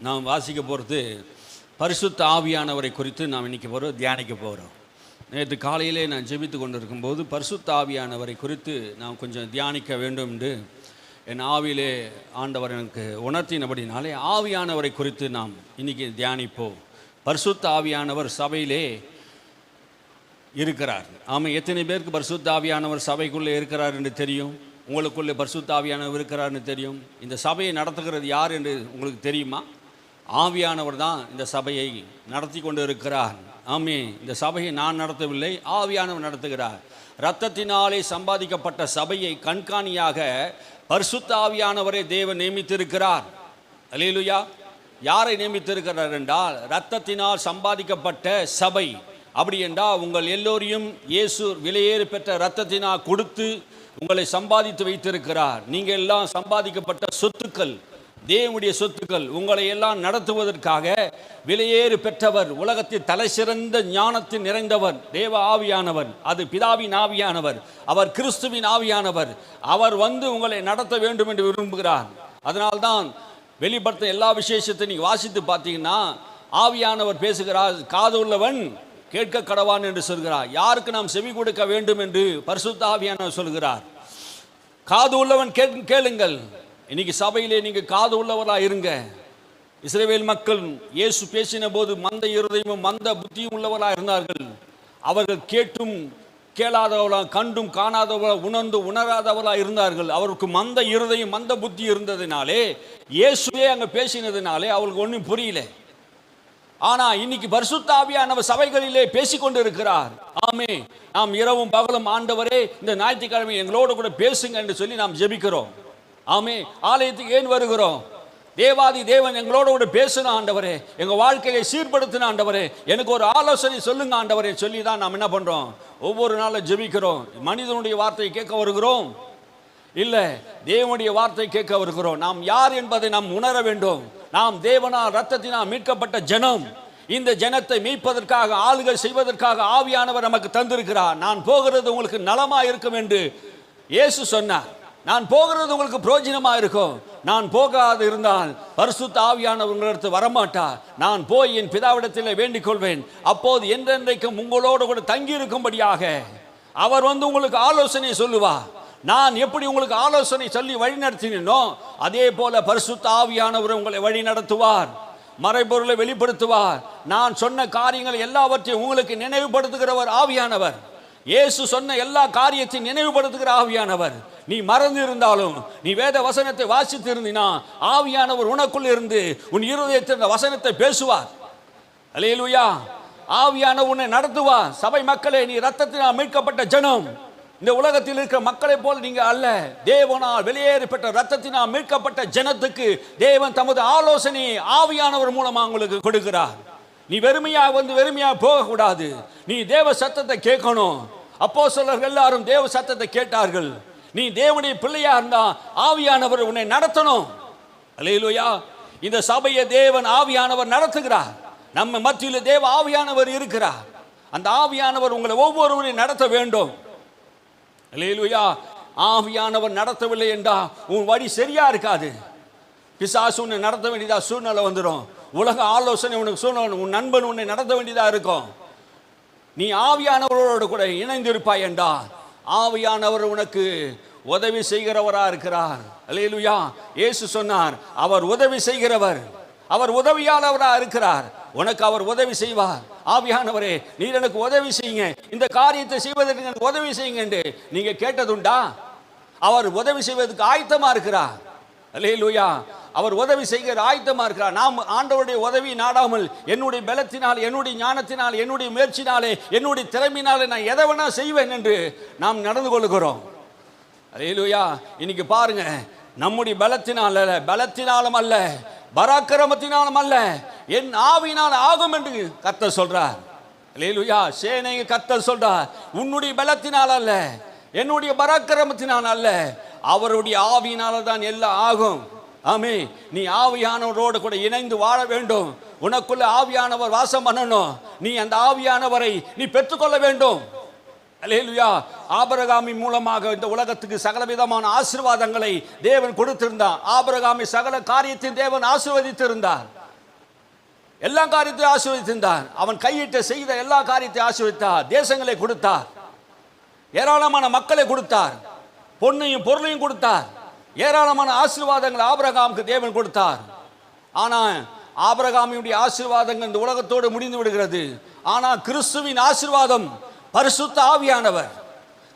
நாம் வாசிக்க போகிறது பரிசுத்த ஆவியானவரை குறித்து நாம் இன்றைக்கி தியானிக்க போகிறோம். நேற்று காலையிலே நான் ஜெபித்து கொண்டு இருக்கும்போது பரிசுத்த ஆவியானவரை குறித்து நாம் கொஞ்சம் தியானிக்க வேண்டும் என்று என் ஆவியிலே ஆண்டவர் எனக்கு உணர்த்தினபடினாலே ஆவியானவரை குறித்து நாம் இன்றைக்கி தியானிப்போம். பரிசுத்த ஆவியானவர் சபையிலே இருக்கிறார். ஆமாம், எத்தனை பேருக்கு பரிசுத்த ஆவியானவர் சபைக்குள்ளே இருக்கிறார் என்று தெரியும்? உங்களுக்குள்ளே பரிசுத்த ஆவியானவர் இருக்கிறார்னு தெரியும். இந்த சபையை நடத்துகிறது யார் என்று உங்களுக்கு தெரியுமா? ஆவியானவர் தான் இந்த சபையை நடத்தி கொண்டு இருக்கிறார். ஆமே, இந்த சபையை நான் நடத்தவில்லை, ஆவியானவர் நடத்துகிறார். இரத்தத்தினாலே சம்பாதிக்கப்பட்ட சபையை கண்காணியாக பரிசுத்த ஆவியானவரை தேவன் நியமித்திருக்கிறார். அல்லேலூயா! யாரை நியமித்திருக்கிறார் என்றால், இரத்தத்தினால் சம்பாதிக்கப்பட்ட சபை. அப்படி என்றால் உங்கள் எல்லோரையும் இயேசு விலையேறு பெற்ற இரத்தத்தினால் கொடுத்து உங்களை சம்பாதித்து வைத்திருக்கிறார். நீங்கள் எல்லாம் சம்பாதிக்கப்பட்ட சொத்துக்கள், தேவனுடைய சொத்துக்கள். உங்களை எல்லாம் நடத்துவதற்காக விலையேறு பெற்றவர், உலகத்தில் தலை சிறந்த ஞானத்தில் நிறைந்தவர் தேவ ஆவியானவர். அது பிதாவின் ஆவியானவர், அவர் கிறிஸ்துவின் ஆவியானவர். அவர் வந்து உங்களை நடத்த வேண்டும் என்று விரும்புகிறார். அதனால்தான் வெளிப்படுத்த எல்லா விசேஷத்தை நீங்கள் வாசித்து பார்த்தீங்கன்னா ஆவியானவர் பேசுகிறார். காது உள்ளவன் கேட்க கடவான் என்று சொல்கிறார். யாருக்கு நாம் செவி கொடுக்க வேண்டும் என்று பரிசுத்த ஆவியானவர் சொல்கிறார். காது உள்ளவன் கேளுங்கள். இன்னைக்கு சபையிலே நீங்கள் காது உள்ளவராக இருங்க. இஸ்ரவேல் மக்கள் இயேசு பேசின போது மந்த இருதயமும் மந்த புத்தியும் உள்ளவராக இருந்தார்கள். அவர்கள் கேட்டும் கேளாதவர்களாக, கண்டும் காணாதவர்களாக, உணர்ந்து உணராதவர்களாக இருந்தார்கள். அவருக்கு மந்த இருதயம் மந்த புத்தி இருந்ததினாலே, இயேசுவே அங்கே பேசினதினாலே அவர்களுக்கு ஒன்றும் புரியல. ஆனால் இன்னைக்கு பரிசுத்த ஆவியானவர் சபைகளிலே பேசிக்கொண்டு இருக்கிறார். ஆமே, நாம் இரவும் பகலும் ஆண்டவரே இந்த ஞாயிற்றுக்கிழமை எங்களோடு கூட பேசுங்க என்று சொல்லி நாம் ஜெபிக்கிறோம். ஆமே, ஆலயத்துக்கு ஏன் வருகிறோம்? தேவாதி தேவன் எங்களோட கூட பேசணும் ஆண்டவரே, எங்கள் வாழ்க்கையை சீர்படுத்தின ஆண்டவரே, எனக்கு ஒரு ஆலோசனை சொல்லுங்க ஆண்டவரே சொல்லி தான் நாம் என்ன பண்ணுறோம்? ஒவ்வொரு நாளும் ஜெபிக்கிறோம். மனிதனுடைய வார்த்தையை கேட்க வருகிறோம்? இல்லை, தேவனுடைய வார்த்தை கேட்க வருகிறோம். நாம் யார் என்பதை நாம் உணர வேண்டும். நாம் தேவனால் இரத்தத்தினால் மீட்கப்பட்ட ஜனம். இந்த ஜனத்தை மீட்பதற்காக, ஆளுகை செய்வதற்காக ஆவியானவர் நமக்கு தந்திருக்கிறார். நான் போகிறது உங்களுக்கு நலமாக இருக்கும் என்று இயேசு சொன்னார். நான் போகிறது உங்களுக்கு பிரயோஜனமாக இருக்கும். நான் போகாது இருந்தால் பரிசுத்த ஆவியானவர் உங்களிடத்து வரமாட்டார். நான் போய் என் பிதாவிடத்தில் வேண்டிக் கொள்வேன். அப்போது என்றென்றைக்கும் உங்களோடு கூட தங்கி இருக்கும்படியாக அவர் வந்து உங்களுக்கு ஆலோசனை சொல்லுவார். நான் எப்படி உங்களுக்கு ஆலோசனை சொல்லி வழி நடத்தினோ அதே போல பரிசுத்த ஆவியானவர் உங்களை வழி நடத்துவார், மறைபொருளை வெளிப்படுத்துவார். நான் சொன்ன காரியங்கள் எல்லாவற்றையும் உங்களுக்கு நினைவுபடுத்துகிறவர் ஆவியானவர். இயேசு சொன்ன எல்லா காரியத்தையும் நினைவுபடுத்துகிற ஆவியானவர். நீ மறந்து இருந்தாலும், நீ வேத வசனத்தை வாசித்து இருந்தினா, ஆவியானவர் உனக்குள் இருந்து உன் இருதயத்தில் வசனத்தை பேசுவார். அல்லேலூயா! ஆவியானவர் உன்னை நடத்துவார். சபை மக்களே, நீ இரத்தத்தினால் மீட்கப்பட்ட ஜனம். இந்த உலகத்தில் இருக்கிற மக்களை போல் நீங்க அல்ல. தேவனால் வெளியேறி பெற்ற இரத்தத்தினால் மீட்கப்பட்ட ஜனத்துக்கு தேவன் தமது ஆலோசனையை ஆவியானவர் மூலமாக உங்களுக்கு கொடுக்கிறார். நீ வெறுமையாக வந்து வெறுமையாக போகக்கூடாது. நீ தேவ சத்தத்தை கேட்கணும். அப்போஸ்தலர்கள் எல்லாரும் தேவ சத்தத்தை கேட்டார்கள். நீ தேவனுடைய பிள்ளையா இருந்தா ஆவியானவர் உன்னை நடத்தணும். அல்லேலூயா! இந்த சபையை தேவன் ஆவியானவர் நடத்துகிறார். நம்ம மத்தியில் தேவ ஆவியானவர் இருக்கிறார். அந்த ஆவியானவர் உங்களை ஒவ்வொருவரையும் நடத்த வேண்டும். அல்லேலூயா! ஆவியானவர் நடத்தவில்லை என்றால் உன் வழி சரியா இருக்காது. பிசாசு உன்னை நடத்த வேண்டியதா சூழ்நிலை வந்துடும். உலக ஆலோசனை உனக்கு சூழ்நிலை, உன் நண்பன் உன்னை நடத்த வேண்டியதா இருக்கும். நீ ஆவியானவரோடு கூட இணைந்திருப்பாய் என்றால் ஆவியானவர் உனக்கு உதவி செய்கிறவராக இருக்கிறார். அல்லேலூயா! இயேசு சொன்னார், அவர் உதவி செய்கிறவர், அவர் உதவியாளவராக இருக்கிறார். உனக்கு அவர் உதவி செய்வார். ஆவியானவரே, நீர் எனக்கு உதவி செய்யுங்க, இந்த காரியத்தை செய்வதற்கு எனக்கு உதவி செய்யுங்க என்று நீங்க கேட்டதுண்டா? அவர் உதவி செய்வதற்கு ஆயத்தமா இருக்கிறார். அல்லேலூயா! அவர் உதவி செய்கிற ஆயத்தமா இருக்கிறார். நாம் ஆண்டவருடைய உதவி நாடாமல் என்னுடைய பலத்தினால், என்னுடைய ஞானத்தினால், என்னுடைய முயற்சினாலே, என்னுடைய திறமையினாலே நான் எதை வேணா செய்வேன் என்று நாம் நடந்து கொள்கிறோம். அல்லேலூயா! இன்னைக்கு பாருங்க, நம்முடைய பலத்தினாலும் அல்ல, பராக்கிரமத்தினாலும் அல்ல, என் ஆவியினால் ஆகும் என்று கர்த்தர் சொல்றார். அல்லேலூயா! சேனையை கர்த்தர் சொல்றார், உன்னுடைய பலத்தினால் அல்ல, என்னுடைய பராக்கிரமத்தினால் அல்ல, அவருடைய ஆவியினால தான் எல்லாம் ஆகும். ஆமே, நீ ஆவியானவரோடு கூட இணைந்து வாழ வேண்டும். உனக்குள்ள ஆவியானவர் வாசம் பண்ணணும். நீ அந்த ஆவியானவரை நீ பெற்றுக்கொள்ள வேண்டும். அல்லேலூயா! ஆபிரகாமின் மூலமாக இந்த உலகத்துக்கு சகலவிதமான ஆசீர்வாதங்களை தேவன் கொடுத்திருந்தார். ஆபிரகாமை சகல காரியத்தையும் தேவன் ஆசீர்வதித்திருந்தார். எல்லா காரியத்தையும் ஆசீர்வதித்திருந்தார். அவன் கையிட்ட செய்த எல்லா காரியத்தையும் ஆசீர்வதித்தார். தேசங்களை கொடுத்தார், ஏராளமான மக்களை கொடுத்தார், பொன்னையும் பொருளையும் கொடுத்தார், ஏராளமான ஆசீர்வாதங்கள் ஆபிரகாமுக்கு தேவன் கொடுத்தார். ஆனால் ஆபிரகாமினுடைய ஆசீர்வாதங்கள் இந்த உலகத்தோடு முடிந்து விடுகிறது. ஆனால் கிறிஸ்துவின் ஆசீர்வாதம் பரிசுத்த ஆவியானவர்.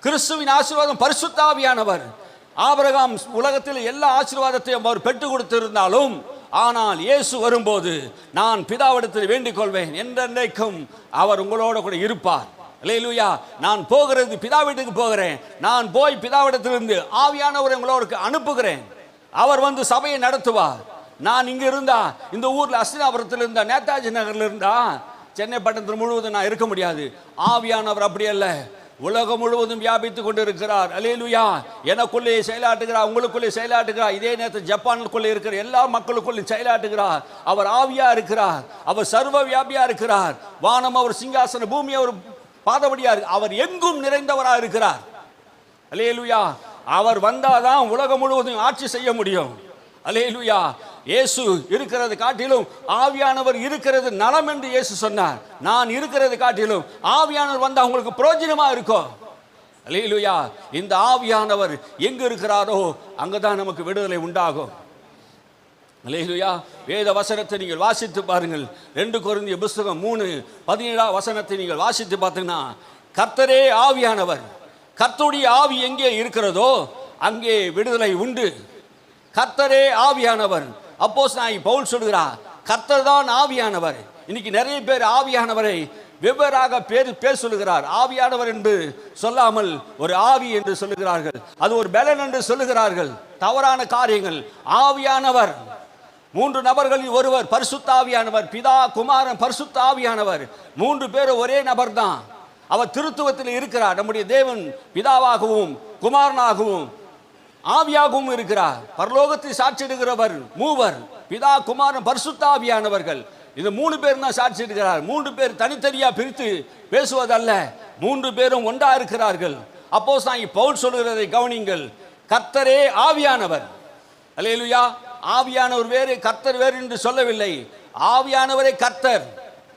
கிறிஸ்துவின் ஆசீர்வாதம் பரிசுத்த ஆவியானவர். ஆபிரகாம் உலகத்தில் எல்லா ஆசீர்வாதத்தையும் அவர் பெற்றுக் கொடுத்திருந்தாலும், ஆனால் இயேசு வரும்போது நான் பிதாவிடத்தில் வேண்டிக் கொள்வேன், என்றென்றைக்கும் அவர் உங்களோட கூட இருப்பார். அல்லேலூயா. நான் போகிறது பிதா வீட்டுக்கு போகிறேன், நான் போய் பிதாவிடத்திலிருந்து ஆவியானவரை உங்களோட அனுப்புகிறேன். அவர் வந்து சபையை நடத்துவார். நான் இங்க இருந்தா, இந்த ஊர்ல அஸ்தினாபுரத்தில் இருந்தா, நேதாஜி நகர்ல இருந்தா, சென்னை பட்டணத்தில் முழுவதும் நான் இருக்க முடியாது. ஆவியானவர் அப்படி அல்ல, உலகம் முழுவதும் வியாபித்துக் கொண்டிருக்கிறார். அல்லேலூயா. எனக்குள்ளே செயலாட்டுகிறார், உங்களுக்குள்ளே செயலாட்டுகிறார். இதே நேரத்தில் ஜப்பானுக்குள்ளே இருக்கிற எல்லா மக்களுக்குள்ளே செயலாட்டுகிறார். அவர் ஆவியா இருக்கிறார், அவர் சர்வ வியாபியா இருக்கிறார். வானம் அவர் சிங்காசன, பூமி அவர் பாதபடியா இருக்கு. அவர் எங்கும் நிறைந்தவராக இருக்கிறார். அல்லேலூயா. அவர் வந்தாதான் உலகம் முழுவதும் ஆட்சி செய்ய முடியும். அல்லேலூயா. இயேசு இருக்கிறது காட்டிலும் ஆவியானவர் இருக்கிறது நலம் என்று இயேசு சொன்னார். நான் இருக்கிறது காட்டிலும் ஆவியானவர் வந்தா உங்களுக்கு பிரயோஜனமா இருக்கும். அல்லேலூயா. இந்த ஆவியானவர் எங்கு இருக்கிறாரோ அங்கதான் நமக்கு விடுதலை உண்டாகும். அல்லேலூயா. வேத வசனத்தை நீங்கள் வாசித்து பாருங்கள். 2 கொரிந்தியர் புத்தகம் 3:17 வசனத்தை நீங்கள் வாசித்து பார்த்தீங்கன்னா, கர்த்தரே ஆவியானவர். கர்த்தருடைய ஆவி எங்கே இருக்கிறதோ அங்கே விடுதலை உண்டு. கர்த்தரே ஆவியானவர். அப்போஸ்தலனாகிய பவுல் சொல்கிறார், கர்த்தர் தான் ஆவியானவர். இன்னைக்கு நிறைய பேர் ஆவியானவரை வெவ்வேறாக பேர் சொல்லுகிறார். ஆவியானவர் என்று சொல்லாமல் ஒரு ஆவி என்று சொல்லுகிறார்கள், அது ஒரு பலன் என்று சொல்லுகிறார்கள். தவறான காரியங்கள். ஆவியானவர் 3 நபர்களில் ஒருவர் பரிசுத்த ஆவியானவர். பிதா, குமாரன், பரிசுத்த ஆவியானவர். 3 பேரும் ஒரே நபர் தான். அவர் திருத்துவத்தில் இருக்கிறார். நம்முடைய தேவன் பிதாவாகவும் குமாரனாகவும் ஆவியாகவும் இருக்கிறார். பரலோகத்தில் சாட்சியிடுகிறவர் மூவர், பிதா, குமாரன், பரிசுத்த ஆவியானவர்கள். இந்த 3 பேர் தான் சாட்சியிடுகிறார். 3 பேர் தனித்தனியா பிரித்து பேசுவதல்ல, 3 பேரும் ஒன்றா இருக்கிறார்கள். அப்போஸ்தலனாகிய பவுல் சொல்கிறதை கவனிங்கள். கர்த்தரே ஆவியானவர். அல்லேலூயா. ஆவியானவர் வேறு, கர்த்தர் வேறு என்று சொல்லவில்லை. ஆவியானவரே கர்த்தர்.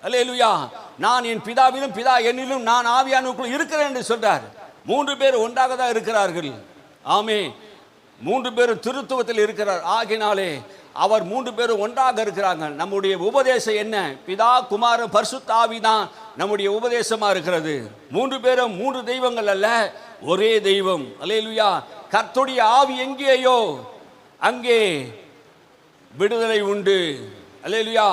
அல்லேலூயா. நான் என் பிதாவிலும் பிதா என்னிலும் நான் ஆவியானவருக்குள் இருக்கிறேன் என்று சொல்றார். 3 பேர் ஒன்றாக தான் இருக்கிறார்கள். ஆமே. 3 பேரும் திருத்துவத்தில் இருக்கிறார். ஆகினாலே அவர் 3 பேரும் ஒன்றாக இருக்கிறாங்க. நம்முடைய உபதேசம் என்ன? பிதா, குமாரன், பரிசுத்த ஆவி தான் நம்முடைய உபதேசமா இருக்கிறது. 3 பேரும் 3 தெய்வங்கள் அல்ல, ஒரே தெய்வம். அல்லேலூயா. கர்த்தருடைய ஆவி எங்கேயோ அங்கே விடுதலை உண்டு. அல்லேலூயா.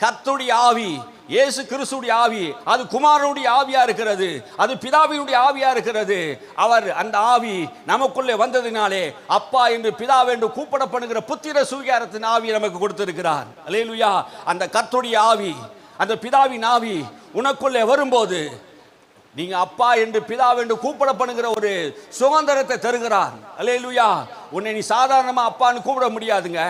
கர்த்தருடைய ஆவி, இயேசு கிறிஸ்துவுடைய ஆவி, அது குமாரனுடைய ஆவியா இருக்கிறது, அது பிதாவினுடைய ஆவியா இருக்கிறது. அவர் அந்த ஆவி நமக்குள்ளே வந்ததினாலே அப்பா என்று பிதாவென்று கூப்பிடப்படுகிற புத்திர சுவிகாரத்தின் ஆவியை நமக்கு கொடுத்திருக்கிறார். அல்லேலூயா. அந்த கர்த்தருடைய ஆவி, அந்த பிதாவின் ஆவி உனக்குள்ளே வரும்போது நீங்க அப்பா என்று பிதாவென்று கூப்பிடப்படுகிற ஒரு சுதந்திரத்தை தருகிறார். அல்லேலூயா. உன்னை நீ சாதாரணமா அப்பான்னு கூப்பிட முடியாதுங்க.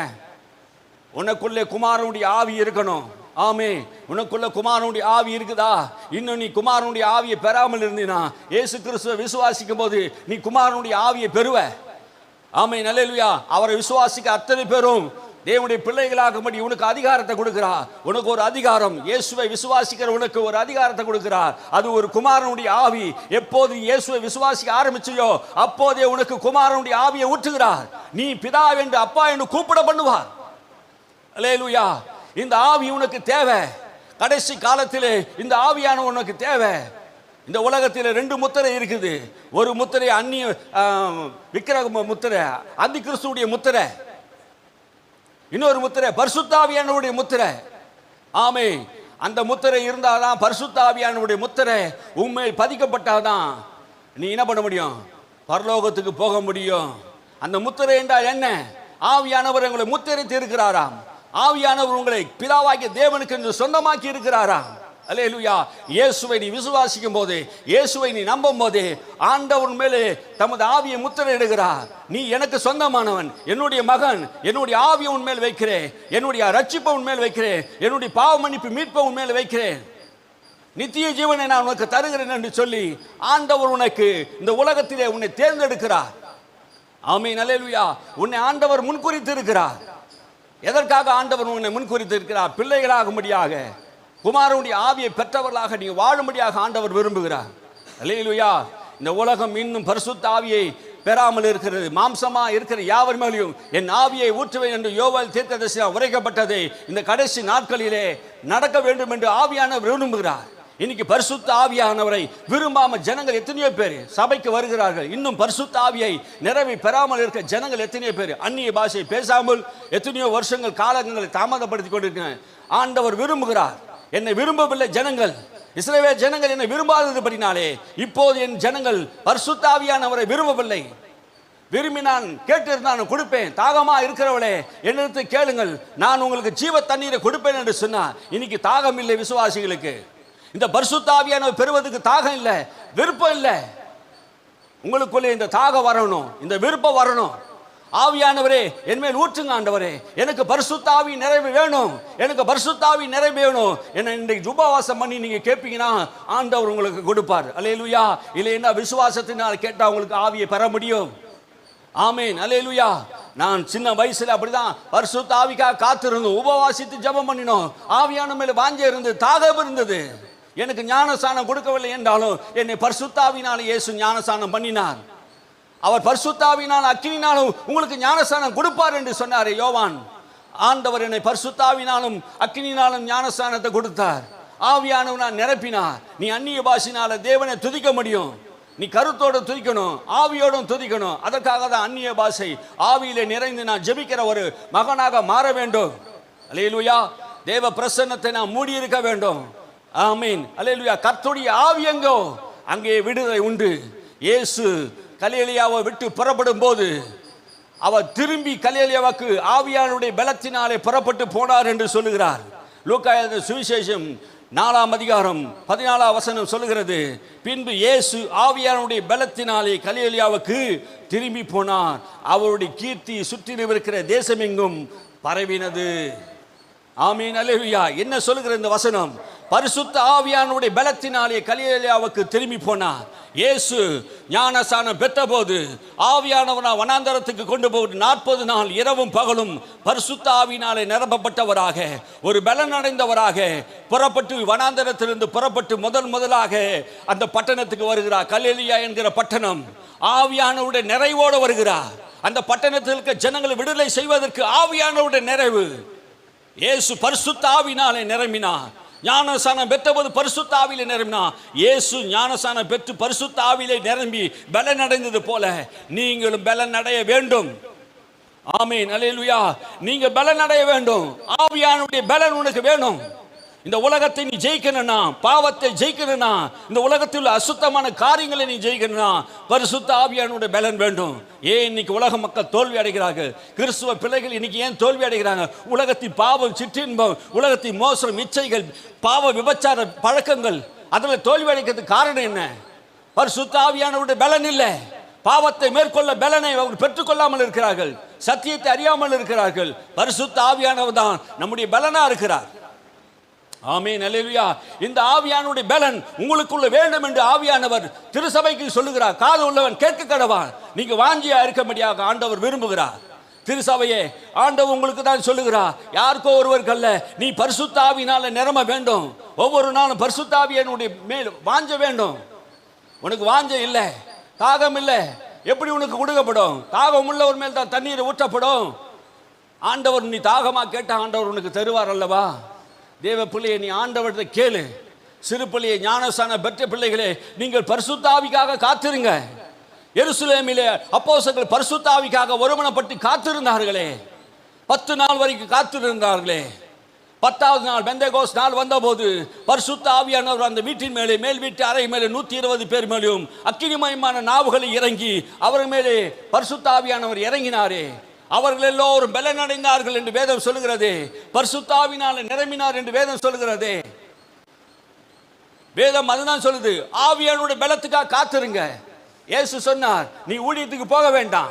உனக்குள்ளே குமாரனுடைய ஆவி இருக்கணும். ஆமே. உனக்குள்ள குமாரனுடைய ஆவி இருக்குதா? இன்னும் நீ குமாரனுடைய ஆவியை பெறாமல் இருந்தீனா, இயேசு கிறிஸ்துவை விசுவாசிக்கும் போது நீ குமாரனுடைய ஆவியை பெறுவ. ஆமே. அல்லேலூயா. அவரை விசுவாசிக்க அத்தனை பேரும் தேவனுடைய பிள்ளைகளாகும்படி உனக்கு அதிகாரத்தை கொடுக்கிறார். உனக்கு ஒரு அதிகாரம், இயேசுவை விசுவாசிக்கிற உனக்கு ஒரு அதிகாரத்தை கொடுக்கிறார். அது ஒரு குமாரனுடைய ஆவி. எப்போது இயேசுவை விசுவாசிக்க ஆரம்பிச்சியோ அப்போதே உனக்கு குமாரனுடைய ஆவியை ஊற்றுகிறார். நீ பிதா என்று அப்பா என்று கூப்பிட பண்ணுவார். அல்லேலூயா. இந்த ஆவி உனக்கு தேவை. கடைசி காலத்திலே இந்த ஆவியான உனக்கு தேவை. இந்த உலகத்தில் 2 முத்திரை இருக்குது. ஒரு முத்திரை அந்நிய விக்கிரக முத்திரை, அந்தி கிறிஸ்துவுடைய முத்திரை. இன்னொரு முத்திரை பரிசுத்த ஆவியானவருடைய முத்திரை. ஆமே. அந்த முத்திரை இருந்தாதான், பரிசுத்த ஆவியானவருடைய முத்திரை உண்மையில் பதிக்கப்பட்டாதான் நீ என்ன பண்ண முடியும்? பரலோகத்துக்கு போக முடியும். அந்த முத்திரை என்றால் என்ன? ஆவியானவர் உங்களை முத்திரைத்து இருக்கிறாராம். ஆவியானவர் உங்களை பிதாவாகிய தேவனுக்கு என்று சொந்தமாக்கி இருக்கிறாராம். அல்லேலூயா. இயேசுவை நீ விசுவாசிக்கும் போது, இயேசுவை நீ நம்பும் போது ஆண்டவர் மேலே தமது ஆவியை முத்திரையிடுகிறார். நீ எனக்கு சொந்தமானவன், என்னுடைய மகன், என்னுடைய ஆவியை உன்மேல் வைக்கிறேன், என்னுடைய ரட்சிப்பை உன்மேல் வைக்கிறேன், என்னுடைய பாவ மன்னிப்பு மீட்பை உன்மேல் வைக்கிறேன், நித்திய ஜீவனை நான் உனக்கு தருகிறேன் என்று சொல்லி ஆண்டவர் உனக்கு இந்த உலகத்திலே உன்னை தேர்ந்தெடுக்கிறார். ஆமென். அல்லேலூயா. உன்னை ஆண்டவர் முன்குறித்து இருக்கிறார். எதற்காக ஆண்டவர் உன்னை முன்குறித்து இருக்கிறார்? பிள்ளைகளாகும்படியாக, குமாரனுடைய ஆவியை பெற்றவர்களாக நீங்க வாழும்படியாக ஆண்டவர் விரும்புகிறார். அல்லேலூயா. இந்த உலகம் இன்னும் பரிசுத்த ஆவியை பெறாமல் இருக்கிறது. மாம்சமா இருக்கிற யாவர் மேலேயும் என் ஆவியை ஊற்றுவேன் என்று யோவேல் தீர்க்கதரிசியால் உரைக்கப்பட்டதை இந்த கடைசி நாட்களிலே நடக்க வேண்டும் என்று ஆவியானவர் விரும்புகிறார். இன்னைக்கு பரிசுத்த ஆவியானவரை விரும்பாம ஜனங்கள் எத்தனையோ பேர் சபைக்கு வருகிறார்கள். இன்னும் பரிசுத்த ஆவியை நிறைவை பெறாமல் இருக்க ஜனங்கள் எத்தனையோ பேர் அந்நிய பாஷை பேசாமல் எத்தனையோ வருஷங்கள் காலங்களை தாமதப்படுத்தி கொண்டிருக்கிறார். ஆண்டவர் விரும்புகிறார். என்னை விரும்பவில்லை ஜனங்கள், இஸ்ரவேல் ஜனங்கள் என்னை விரும்பாததுபடினாலே இப்போது என் ஜனங்கள் பரிசுத்த ஆவியானவரை விரும்பவில்லை. விரும்பினான் கேட்டிருந்தான் கொடுப்பேன். தாகமா இருக்கிறவளே என்னிடத்தை கேளுங்கள், நான் உங்களுக்கு ஜீவ தண்ணீரை கொடுப்பேன் என்று சொன்னார். இன்னைக்கு தாகம் இல்லை விசுவாசிகளுக்கு. இந்த பரிசுத்த ஆவியானவர் பெறுவதற்கு தாகம் இல்லை, விருப்பம் இல்லை. உங்களுக்குள்ளே இந்த தாகம் வரணும், இந்த விருப்பம் வரணும். ஆவியானவரே என்மேல் ஊற்றுங்க ஆண்டவரே, எனக்கு பரிசுத்த ஆவி நிறைவு வேணும், எனக்கு பரிசுத்த ஆவி நிறைவு வேணும். என்ன இன்றைக்கு உபவாசம் பண்ணி நீங்க கேட்பீங்கன்னா ஆண்டவர் உங்களுக்கு கொடுப்பார். அல்லேலூயா. இல்லைன்னா விசுவாசத்தினால் கேட்டா உங்களுக்கு ஆவியை பெற முடியும். ஆமேன். அல்லேலூயா. நான் சின்ன வயசுல அப்படிதான் பரிசுத்த ஆவிக்காக காத்திருந்தோம், உபவாசித்து ஜெபம் பண்ணினோம். ஆவியான மேல வாஞ்சை இருந்தது, தாகம் இருந்தது. எனக்கு ஞானசானம் கொடுக்கவில்லை என்றாலும் என்னை பரிசுத்த ஆவியினால் இயேசு ஞானசானம் பண்ணினார். அவர் பரிசுத்த ஆவியினால் அக்கினினாலும் உங்களுக்கு ஞானஸ்நானம் கொடுப்பார் என்று சொன்னார் யோவான். ஆண்டவர் என்னை பரிசுத்த ஆவியினாலும் அக்கினினாலும் ஞானஸ்நானத்தை கொடுத்தார். ஆவியானவனால் நிரப்பினார். நீ அந்நிய பாஷையினால தேவனை துதிக்க முடியும். நீ கருத்தோடு துதிக்கணும், ஆவியோடும் துதிக்கணும். அதற்காக தான் அந்நிய பாஷை. ஆவியிலே நிறைந்து நான் ஜெபிக்கிற ஒரு மகனாக மாற வேண்டும். அல்லேலூயா. தேவ பிரசன்னத்தை நான் மூடி இருக்க வேண்டும். ஆமீன். அல்லேலூயா. கர்த்தருடைய ஆவி எங்கோ அங்கே விடுதலை உண்டு. இயேசு கலிலேயாவை விட்டு புறப்படும் போது அவர் திரும்பி கலிலேயாவுக்கு ஆவியானுடைய பலத்தினாலே புறப்பட்டு போனார் என்று சொல்லுகிறார். லூக்கா எழுதின சுவிசேஷம் 4ஆம் அதிகாரம் 14ஆம் வசனம் சொல்லுகிறது, பின்பு இயேசு ஆவியானுடைய பலத்தினாலே கலிலேயாவுக்கு திரும்பி போனார். அவருடைய கீர்த்தி சுற்றிலும் இருக்கிற தேசமெங்கும் பரவினது. ஆமீன். அல்லேலூயா. என்ன சொல்லுகிற இந்த வசனம்? பரிசுத்த ஆவியானுடைய பலத்தினாலே கலிலேயாவுக்கு திரும்பி போனார். இயேசு ஞானசானம் பெற்ற போது ஆவியானவனா வனாந்தரத்துக்கு கொண்டு போய் 40 நாள் இரவும் பகலும் பரிசுத்த ஆவியினாலே நிரப்பப்பட்டவராக ஒரு பலன் அடைந்தவராக புறப்பட்டு வனாந்தரத்திலிருந்து புறப்பட்டு முதலாக அந்த பட்டணத்துக்கு வருகிறார். கலிலேயா என்கிற பட்டணம் ஆவியானவருடைய நிறைவோடு வருகிறார். அந்த பட்டணத்தில் இருக்க ஜனங்களை விடுதலை செய்வதற்கு ஆவியானவருடைய நிறைவு. இயேசு பரிசுத்த ஆவியினாலே நிரம்பினார். ஞானசானம் பெற்றபோது பரிசுத்த ஆவியிலே நிரம்பினா. இயேசு ஞானசானம் பெற்று பரிசுத்த ஆவியிலே நிரம்பி பலன் அடைந்தது போல நீங்களும் பலன் அடைய வேண்டும். ஆமீன். அல்லேலூயா. நீங்க பலன் அடைய வேண்டும். ஆவியானுடைய பலன் உனக்கு வேணும். இந்த உலகத்தை நீ ஜெயிக்கணும்னா, பாவத்தை ஜெயிக்கணும்னா, இந்த உலகத்தில் உள்ள அசுத்தமான காரியங்களை நீ ஜெயிக்கணும்னா பரிசுத்த ஆவியானுடைய பலன் வேண்டும். ஏன் இன்னைக்கு உலக மக்கள் தோல்வி அடைகிறார்கள்? கிறிஸ்துவ பிள்ளைகள் இன்னைக்கு ஏன் தோல்வி அடைகிறாங்க? உலகத்தின் பாவம், சிற்றின்பம், உலகத்தின் மோசம், இச்சைகள், பாவ விபச்சார பழக்கங்கள், அதில் தோல்வி அடைக்கிறதுக்கு காரணம் என்ன? பரிசுத்த ஆவியானுடைய பலன் இல்லை. பாவத்தை மேற்கொள்ள பலனை அவர் பெற்றுக்கொள்ளாமல் இருக்கிறார்கள். சத்தியத்தை அறியாமல் இருக்கிறார்கள். பரிசுத்த ஆவியானவர் தான் நம்முடைய பலனா இருக்கிறார். ஆமீன். அல்லேலூயா. இந்த ஆவியானுடைய பலன் உங்களுக்குள்ள வேண்டும் என்று ஆவியானவர் திருசபைக்கு சொல்லுகிறார். காது உள்ளவன் கேட்க கடவான். நீங்க வாஞ்சியா இருக்கும்படியாக ஆண்டவர் விரும்புகிறார். திருசபையே, ஆண்டவர் உங்களுக்கு தான் சொல்லுகிறார், யாருக்கோ ஒருவருக்கு அல்ல. நீ பரிசுத்த ஆவியினால நிரம்ப வேண்டும். ஒவ்வொரு நாளும் பரிசுத்த ஆவியினுடைய மேல் வாஞ்ச வேண்டும். உனக்கு வாஞ்ச இல்லை, தாகம் இல்லை, எப்படி உனக்கு கொடுக்கப்படும்? தாகம் உள்ளவர் மேல் தான் தண்ணீர் ஊற்றப்படும். ஆண்டவர் நீ தாகமா கேட்ட ஆண்டவர் உனக்கு தருவார் அல்லவா? தேவ பிள்ளையை நீ ஆண்டவர்கிட்ட கேளு. சிறு பிள்ளையை ஞானசான பெற்ற பிள்ளைகளே, நீங்கள் பரிசுத்த ஆவிக்காக காத்திருங்க. எருசலேமிலே அப்போஸ்தலர்கள் பரிசுத்த ஆவிக்காக ஒருமனப்பட்டு காத்திருந்தார்களே. 10 நாள் வரைக்கும் காத்திருந்தார்களே. 10வது நாள் பெந்தேகோஸ்து நாள் வந்தபோது பரிசுத்த ஆவியானவர் அந்த வீட்டின் மேலே, மேல் வீட்டு அறை மேலே 120 பேர் மேலும் அக்கினிமயமான நாவுகளை இறங்கி அவர் மேலே பரிசுத்த ஆவியானவர் இறங்கினாரே. அவர்கள் எல்லோரும் பலன் அடைந்தார்கள் என்று வேதம் சொல்லுகிறது. பரிசுத்த ஆவியினாலே நிரம்பினார் என்று வேதம் சொல்லுகிறது. வேதம் அதுதான் சொல்லுது. ஆவியானுடைய பலத்துக்காக காத்திருங்க. இயேசு சொன்னார், நீ ஊழியத்துக்கு போக வேண்டாம்.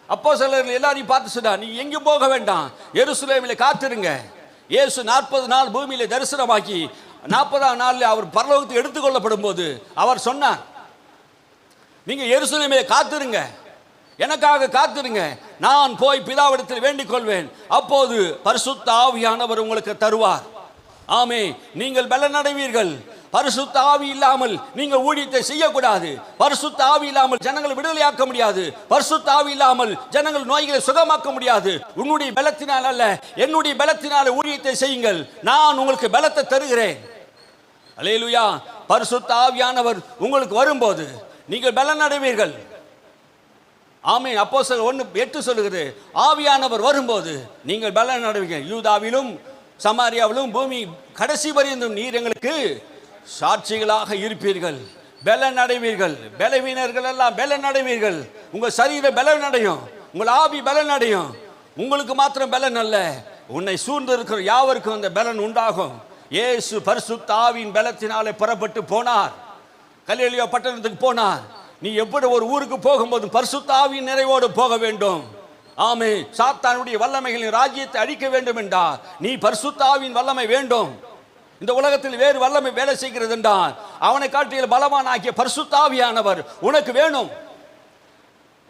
அப்போஸ்தலர்கள் எல்லாரையும் பார்த்து சொன்னார், நீ எங்கேயும் போக வேண்டாம், எருசலேமிலே காத்திருங்க. இயேசு 40 நாள் பூமியிலே தரிசனமாக்கி 40ஆம் நாளில் அவர் பரலோகத்துக்கு எடுத்துக்கொள்ளப்படும் போது அவர் சொன்னார், நீங்க எருசலேமிலே காத்திருங்க. எனக்காக காத்திருங்க, நான் போய் பிதாவிடத்தில் வேண்டிக் கொள்வேன், அப்போது பரிசுத்த ஆவியானவர் உங்களுக்கு தருவார். ஆமே, நீங்கள் பலன் அடைவீர்கள். பரிசுத்த ஆவி இல்லாமல் நீங்கள் ஊழியத்தை செய்யக்கூடாது. பரிசுத்த ஆவி இல்லாமல் ஜனங்களை விடுதலையாக்க முடியாது. பரிசுத்த ஆவி இல்லாமல் ஜனங்கள் நோய்களை சுகமாக்க முடியாது. உன்னுடைய பலத்தினால் அல்ல, என்னுடைய பலத்தினால ஊழியத்தை செய்யுங்கள், நான் உங்களுக்கு பலத்தை தருகிறேன். அல்லேலூயா. பரிசுத்த ஆவியானவர் உங்களுக்கு வரும்போது நீங்கள் பலன் அடைவீர்கள். ஆமென். அப்போஸ்தலர் 1:8 சொல்லுகிறது, ஆவியானவர் வரும்போது நீங்கள் பலன் அடைவீர்கள். யூதாவிலும் சமாரியாவிலும் பூமி கடைசி பரியந்தம் நீர் எங்களுக்கு சாட்சிகளாக இருப்பீர்கள். பலன் அடைவீர்கள். பலவீனர்கள் எல்லாம் பலன் அடைவீர்கள். உங்கள் சரீரம் பலன் அடையும், உங்கள் ஆவி பலன் அடையும். உங்களுக்கு மாத்திரம் பலன் அல்ல, உன்னை சூழ்ந்து இருக்கிற யாவருக்கும் அந்த பலன் உண்டாகும். இயேசு பரிசுத்த ஆவியின் பலத்தினாலே புறப்பட்டு போனார், கலிலேயா பட்டணத்துக்கு போனார். நீ எப்படி ஒரு ஊருக்கு போகும்போது பரிசுத்த ஆவியின் நிறைவோடு போக வேண்டும். ஆமே, சாத்தானுடைய வல்லமைகளின் ராஜ்யத்தை அழிக்க வேண்டும் என்றால் நீ பரிசுத்த ஆவியின் வல்லமை வேண்டும். இந்த உலகத்தில் வேறு வல்லமை வேலை செய்கிறது என்றால் அவனை காட்டிய பலவான் ஆகிய பரிசுத்த ஆவியானவர் உனக்கு வேணும்.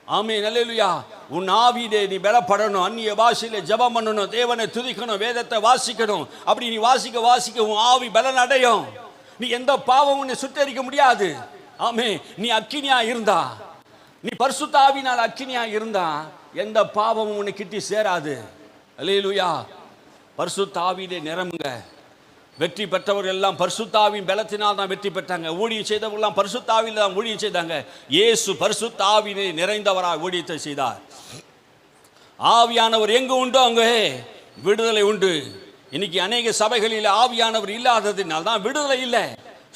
ஆமென். அல்லேலூயா. உன் ஆவியிலே நீ பலப்படணும், அந்நிய பாஷையிலே ஜெபம் பண்ணணும், தேவனை துதிக்கணும், வேதத்தை வாசிக்கணும். அப்படி நீ வாசிக்க வாசிக்க உன் ஆவி பலன் அடையும். நீ எந்த பாவமும் உன்னை சுட்டரிக்க முடியாது. ஆமே, நீ அக்கினியா இருந்தா, நீ பரிசுத்த ஆவியினால் அக்கினியா இருந்தா எந்த பாவமும் உன்னை கிட்டி சேராது. அல்லேலூயா. பரிசுத்த ஆவியிலே நிரம்புங்க. வெற்றி பெற்றவர்கள் எல்லாம் பரிசுத்த ஆவியின் பலத்தினால் தான் வெற்றி பெற்றாங்க. ஊழியம் செய்தவர்கள் எல்லாம் பரிசுத்த ஆவியில் தான் ஊழியம் செய்தாங்க. இயேசு பரிசுத்த ஆவியிலே நிறைந்தவராக ஊழியத்தை செய்தார். ஆவியானவர் எங்கு உண்டோ அங்கே விடுதலை உண்டு. இன்னைக்கு அநேக சபைகளில் ஆவியானவர் இல்லாததினால் தான் விடுதலை இல்லை,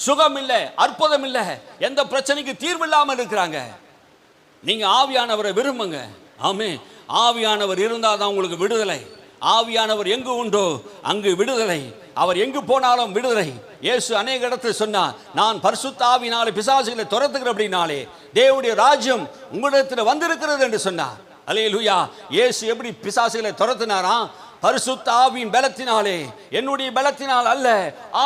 சுகம் இல்லை, அற்புதம் இல்லை, எந்த பிரச்சனைக்கு தீர்வு இல்லாமல் இருக்கிறாங்க. நீங்க ஆவியானவரை விரும்புங்க. ஆமே, ஆவியானவர் இருந்தால் தான் உங்களுக்கு விடுதலை. ஆவியானவர் எங்கு உண்டோ அங்கு விடுதலை. அவர் எங்கு போனாலும் விடுதலை. இயேசு அநேக இடத்தில் சொன்னார், நான் பரிசுத்த ஆவியினாலே பிசாசுகளை துரத்துகிற அப்படினாலே தேவனுடைய ராஜ்யம் உங்களிடத்தில் வந்திருக்கிறது என்று சொன்னார். அல்லேலூயா. இயேசு எப்படி பிசாசுகளை துரத்தினாரா? பரிசுத்த ஆவியின் பலத்தினாலே, என்னுடைய பலத்தினால் அல்ல,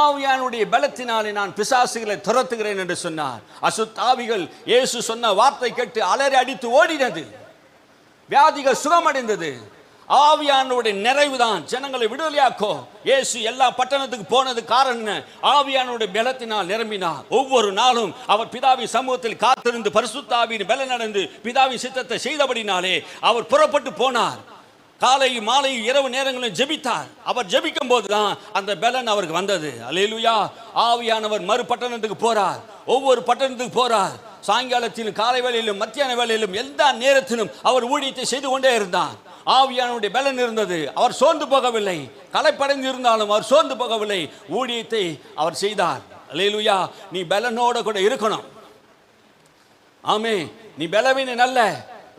ஆவியானுடைய பலத்தினாலே நான் பிசாசுகளை துரத்துகிறேன் என்று சொன்னார். அசுத்த ஆவிகள் இயேசு சொன்ன வார்த்தை கேட்டு அலறி அடித்து ஓடினது, வியாதிகள் சுகமடைந்தது. ஆவியானுடைய நிறைவுதான் ஜனங்களை விடுதலையாக்கோ. இயேசு எல்லா பட்டணத்துக்கு போனது காரணம் ஆவியானுடைய பலத்தினால் நிரம்பினார். ஒவ்வொரு நாளும் அவர் பிதாவின் சமூகத்தில் காத்திருந்து பரிசுத்த ஆவியின் பலன் நடந்து பிதாவின் சித்தத்தை செய்தபடினாலே அவர் புறப்பட்டு போனார். காலை மாலை இரவு நேரங்களில் ஜெபித்தார். அவர் ஜெபிக்கும் போதுதான் அந்த பலன் அவருக்கு வந்தது. அல்லேலூயா. ஆவியானவர் மறு பட்டணத்துக்கு போறார், ஒவ்வொரு பட்டணத்துக்கு போறார். சாயங்காலத்திலும் காலை வேளையிலும் மத்தியான வேளையிலும் எல்லா நேரத்திலும் அவர் ஊழியத்தை செய்து கொண்டே இருந்தார். ஆவியானுடைய பலன் இருந்தது. அவர் சோர்ந்து போகவில்லை, களைப்படைந்து இருந்தாலும் அவர் சோர்ந்து போகவில்லை, ஊழியத்தை அவர் செய்தார். அல்லேலூயா. நீ பலனோட கூட இருக்கணும். ஆமே, நீ பலவீனன் அல்ல,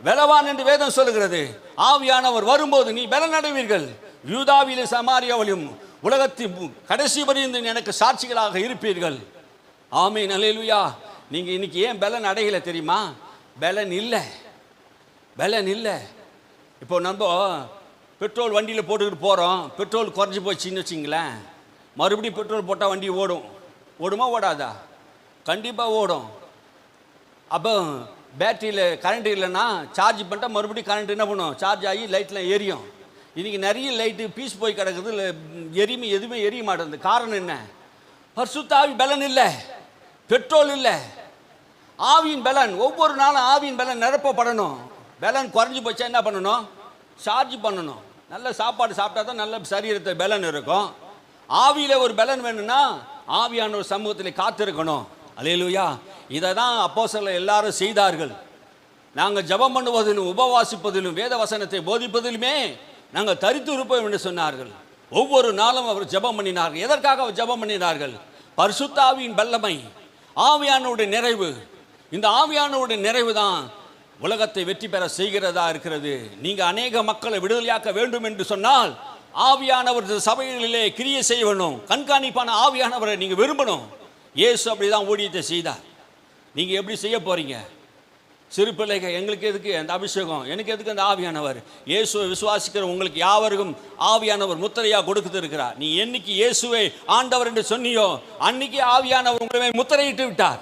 பலவான் என்று வேதம் சொல்லுகிறது. ஆவியானவர் வரும்போது நீ பலன் அடைவீர்கள். யூதாவிலும் சமாரியாவிலும் உலகத்தின் கடைசி வரையும் எனக்கு சாட்சிகளாக இருப்பீர்கள். ஆமென். அல்லேலூயா. நீங்க இன்னைக்கு ஏன் பலன் அடையல தெரியுமா? பலன் இல்லை, பலன் இல்லை. இப்போ நம்ம பெட்ரோல் வண்டியில் போட்டுக்கிட்டு போகிறோம், பெட்ரோல் குறைஞ்சி போச்சுன்னு வச்சிங்களேன், மறுபடியும் பெட்ரோல் போட்டால் வண்டி ஓடும். ஓடுமா ஓடாதா? கண்டிப்பாக ஓடும். அப்போ பேட்டரியில் கரண்ட் இல்லைன்னா சார்ஜ் பண்ணிட்டா மறுபடியும் கரண்ட் என்ன பண்ணும்? சார்ஜ் ஆகி லைட்லாம் எரியும். இன்றைக்கி நிறைய லைட்டு பீஸ் போய் கிடக்குது, எதுவுமே எரிய மாட்டேங்குது. காரணம் என்ன? பரிசுத்த ஆவி பலன் இல்லை, பெட்ரோல் இல்லை. ஆவியின் பலன் ஒவ்வொரு நாளும் ஆவியின் பலன் நிரப்பப்படணும். பலன் குறைஞ்சி போச்சா என்ன பண்ணணும்? சார்ஜ் பண்ணணும். நல்ல சாப்பாடு சாப்பிட்டா தான் நல்ல சரீரத்தை பலன் இருக்கும். ஆவியில் ஒரு பலன் வேணும்னா ஆவியான ஒரு சமூகத்தில் காத்திருக்கணும். அல்லேலூயா. இதை தான் அப்போஸ்தலர் எல்லாரும் செய்தார்கள். நாங்கள் ஜெபம் பண்ணுவதிலும் உபவாசிப்பதிலும் வேத வசனத்தை போதிப்பதிலுமே நாங்கள் தரித்து இருப்போம் என்று சொன்னார்கள். ஒவ்வொரு நாளும் அவர் ஜெபம் பண்ணினார்கள். எதற்காக அவர் ஜெபம் பண்ணினார்கள்? பரிசுத்த ஆவியின் வல்லமை, ஆவியானவருடைய நிறைவு. இந்த ஆவியானவருடைய நிறைவு தான் உலகத்தை வெற்றி பெற செய்கிறதா இருக்கிறது. நீங்க அநேக மக்களை விடுதலையாக்க வேண்டும் என்று சொன்னால் ஆவியானவர் சபைகளிலே கிரியை செய்ய வேணும். கண்காணிப்பான ஆவியானவரை நீங்க விரும்பணும். இயேசு அப்படிதான் ஊழியத்தை செய்தார். நீங்க எப்படி செய்ய போறீங்க? சிறு பிள்ளைகள், எங்களுக்கு எதுக்கு அந்த அபிஷேகம், எனக்கு எதுக்கு அந்த ஆவியானவர்? இயேசுவை விசுவாசிக்கிற உங்களுக்கு யாவருக்கும் ஆவியானவர் முத்திரையா கொடுத்து இருக்கிறார். நீ என்னைக்கு இயேசுவை ஆண்டவர் என்று சொன்னியோ அன்னைக்கு ஆவியானவர் உங்களை முத்திரையிட்டு விட்டார்.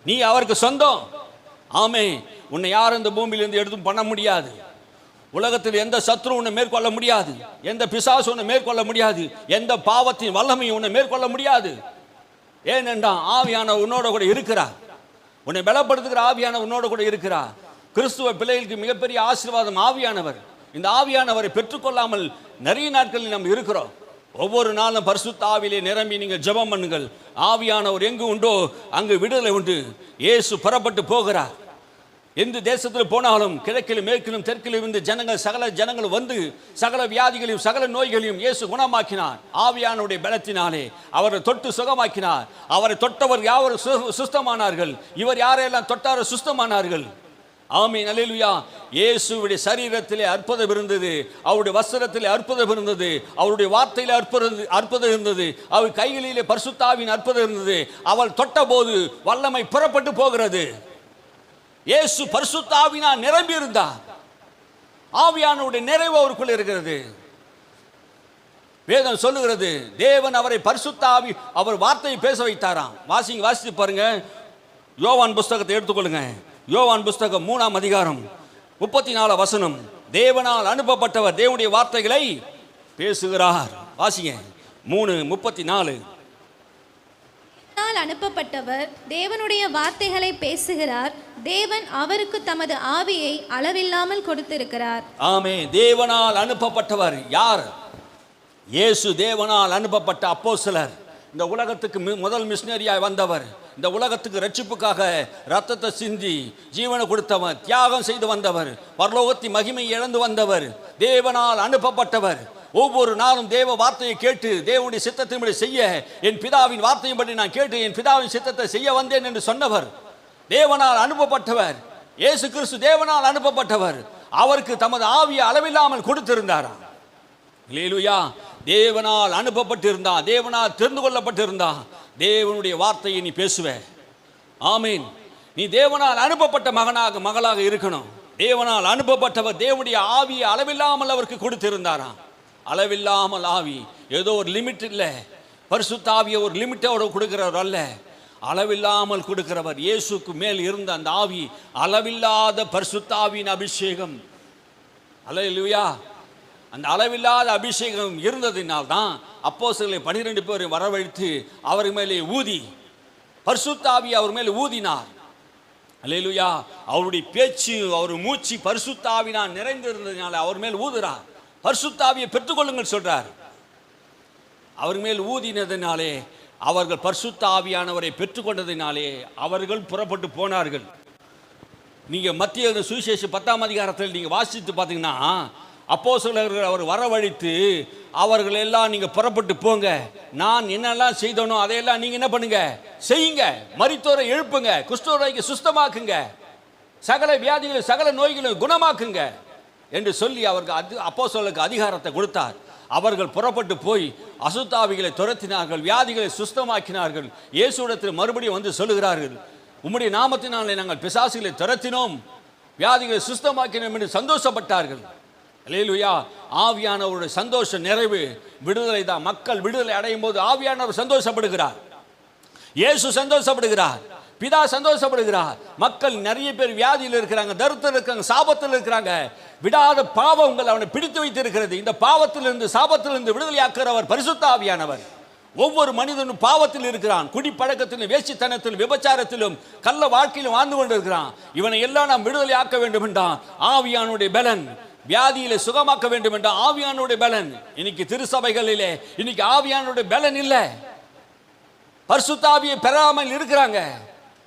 நீ அவருக்கு சொந்தம். ஆமே, உன்னை யாரும் இந்த பூமியிலிருந்து எடுத்தும் பண்ண முடியாது. உலகத்தில் எந்த சத்ரு உன்னை மேற்கொள்ள முடியாது, எந்த பிசாசு உன்னை மேற்கொள்ள முடியாது, எந்த பாவத்தின் வல்லமையும் உன்னை மேற்கொள்ள முடியாது. ஏனென்றால் ஆவியான உன்னோட கூட இருக்கிறார். உன்னை பலப்படுத்துகிற ஆவியான உன்னோட கூட இருக்கிறார். கிறிஸ்துவ பிள்ளைகளுக்கு மிகப்பெரிய ஆசீர்வாதம் ஆவியானவர். இந்த ஆவியானவரை பெற்றுக்கொள்ளாமல் நிறைய நாட்களில் நம்ம இருக்கிறோம். ஒவ்வொரு நாளும் பரிசுத்த ஆவியிலே நிரம்பி நீங்கள் ஜெபம் பண்ணுங்கள். ஆவியானவர் எங்கு உண்டோ அங்கு விடுதலை உண்டு. இயேசு புறப்பட்டு போகிறார். எந்த தேசத்தில் போனாலும் கிழக்கிலும் மேற்கிலும் தெற்கிலும் இருந்து சகல ஜனங்கள் வந்து சகல வியாதிகளையும் சகல நோய்களையும் இயேசு குணமாக்கினார். ஆவியானுடைய பலத்தினாலே அவரை தொட்டு சுகமாக்கினார். அவரை தொட்டவர் யாவரும் சுஸ்தமானார்கள். இவர் யாரையெல்லாம் தொட்டாரோ சுஸ்தமானார்கள். ஆமென், அல்லேலூயா. இயேசுவுடைய சரீரத்திலே அற்புதம் இருந்தது, அவருடைய வஸ்திரத்திலே அற்புதம் இருந்தது, அவருடைய வார்த்தையிலே அற்புதம் இருந்தது, அவர் கைகளிலே பரிசுத்த ஆவியின் அற்புதம் இருந்தது. அவள் தொட்ட போது வல்லமை புறப்பட்டு போகிறது. இயேசு பரிசுத்த ஆவியினால் நிரம்பி இருந்தார். ஆவியானுடைய நிறைவு அவருக்குள் இருக்கிறது. வேதம் சொல்லுகிறது, தேவன் அவரை பரிசுத்த ஆவி அவர் வார்த்தையை பேச வைத்தாராம். வாசித்து பாருங்க. யோவான் புஸ்தகத்தை எடுத்துக்கொள்ளுங்க. யோவான் புஸ்தகம் 3ஆம் அதிகாரம் 34 வசனம். தேவனால் அனுப்பப்பட்டவர் தேவனுடைய வார்த்தைகளை பேசுகிறார். வாசிங்க 3:34. அனுப்பப்பட்டவர் தேவனுடைய வார்த்தைகளை பேசுகிறார். தேவன் அவருக்கு தமது ஆவியை அளவில்லாமல் கொடுத்திருக்கிறார். ஆமென். தேவனால் அனுப்பப்பட்டவர் யார்? இயேசு தேவனால் அனுப்பப்பட்ட அப்போஸ்தலர். இந்த உலகத்துக்கு முதல் மிஷனரியாய் வந்தவர். இந்த உலகத்துக்கு ரட்சிப்புக்காக ரத்தத்தை சிந்தி ஜீவனை கொடுத்தவர், தியாகம் செய்து வந்தவர், பரலோகத்தின் மகிமை இழந்து வந்தவர், தேவனால் அனுப்பப்பட்டவர். ஒவ்வொரு நாளும் தேவ வார்த்தையை கேட்டு தேவனுடைய சித்தத்தின்படி செய்ய, என் பிதாவின் வார்த்தையின்படி நான் கேட்டு என் பிதாவின் சித்தத்தை செய்ய வந்தேன் என்று சொன்னவர். தேவனால் அனுப்பப்பட்டவர் இயேசு கிறிஸ்து. தேவனால் அனுப்பப்பட்டவர். அவருக்கு தமது ஆவியை அளவில்லாமல் கொடுத்திருந்தாராம். அல்லேலூயா. தேவனால் அனுப்பப்பட்டிருந்தா, தேவனால் தெரிந்து கொள்ளப்பட்டிருந்தா தேவனுடைய வார்த்தையை நீ பேசுவ. ஆமீன். நீ தேவனால் அனுப்பப்பட்ட மகளாக இருக்கணும். தேவனால் அனுப்பப்பட்டவர் தேவனுடைய ஆவியை அளவில்லாமல் அவருக்கு கொடுத்திருந்தாராம். அளவில்லாமல் ஆவி, ஏதோ ஒரு லிமிட் இல்லை. பரிசுத்த ஆவியை ஒரு லிமிட்டோடு கொடுக்கிறவர் அல்ல, அளவில்லாமல் கொடுக்கிறவர். இயேசுக்கு மேல் இருந்த அந்த ஆவி அளவில்லாத பரிசுத்த ஆவியின் அபிஷேகம். அல்லேலூயா. அந்த அளவில்லாத அபிஷேகம் இருந்ததினால் தான் அப்போஸ்தலர்களை 12 பேரை வரவழைத்து அவர் மேலே ஊதி பரிசுத்த ஆவியை அவர் மேலே ஊதினார். அல்லேலூயா. அவருடைய பேச்சு, அவர் மூச்சு பரிசுத்த ஆவியினால் நிறைந்திருந்ததினால அவர் மேல் ஊதுறார். பரிசுத்த ஆவியை பெற்றுக்கொள்ளுங்கள் சொல்றார். அவர் மேல் ஊதினதினாலே, அவர்கள் பரிசுத்த ஆவியானவரை பெற்றுக்கொண்டதினாலே அவர்கள் புறப்பட்டு போனார்கள். நீங்க மத்திய சுவிசேஷ 10ஆம் அதிகாரத்தில் நீங்க வாசித்து பார்த்தீங்கன்னா, அப்போஸ்தலர்கள் அவர் வரவழைத்து அவர்கள் எல்லாம் நீங்க புறப்பட்டு போங்க, நான் என்னெல்லாம் செய்தனோ அதையெல்லாம் நீங்க என்ன பண்ணுங்க, செய்யுங்க, மரித்தோரை எழுப்புங்க, குஷ்டரோகியை சுஸ்தமாக்குங்க, சகல வியாதிகளை சகல நோய்களை குணமாக்குங்க என்று சொல்லி அவருக்கு அப்போஸ்தலருக்கு அதிகாரத்தை கொடுத்தார். அவர்கள் புறப்பட்டு போய் அசுத்தாவிகளை துரத்தினார்கள், வியாதிகளை சுஸ்தமாக்கினார்கள். இயேசுவிடத்தில் மறுபடியும் வந்து சொல்லுகிறார்கள், உம்முடைய நாமத்தினாலே நாங்கள் பிசாசுகளை துரத்தினோம், வியாதிகளை சுஸ்தமாக்கினோம் என்று சந்தோஷப்பட்டார்கள். அல்லேலூயா. ஆவியானவருடைய சந்தோஷ நிறைவு விடுதலை தான். மக்கள் விடுதலை அடையும் போது ஆவியானவர் சந்தோஷப்படுகிறார், இயேசு சந்தோஷப்படுகிறார், பிதா சந்தோஷப்படுகிறார். மக்கள் நிறைய பேர் வியாதியில் இருக்கிறாங்க, தரித்திரம் இருக்காங்க, சாபத்தில் இருக்கிறாங்க. விடாத பாவங்கள் அவனை பிடித்து வைத்திருக்கிறது. இந்த பாவத்திலிருந்து சாபத்திலிருந்து விடுதலையாக்குறவர் பரிசுத்த ஆவியானவர். ஒவ்வொரு மனிதனும் பாவத்தில் இருக்கிறான். குடிப்பழக்கத்திலும் வேசித்தனத்திலும் விபச்சாரத்திலும் கள்ள வாழ்க்கையிலும் வாழ்ந்து கொண்டிருக்கிறான். இவனை எல்லாம் நாம் விடுதலை ஆக்க வேண்டும் என்றான் ஆவியானுடைய பலன். வியாதியிலே சுகமாக்க வேண்டும் என்ற ஆவியானுடைய பலன். இன்னைக்கு திருசபைகளிலே இன்னைக்கு ஆவியானுடைய பலன் இல்லை. பரிசுத்த ஆவியை பெறாமல் இருக்கிறாங்க.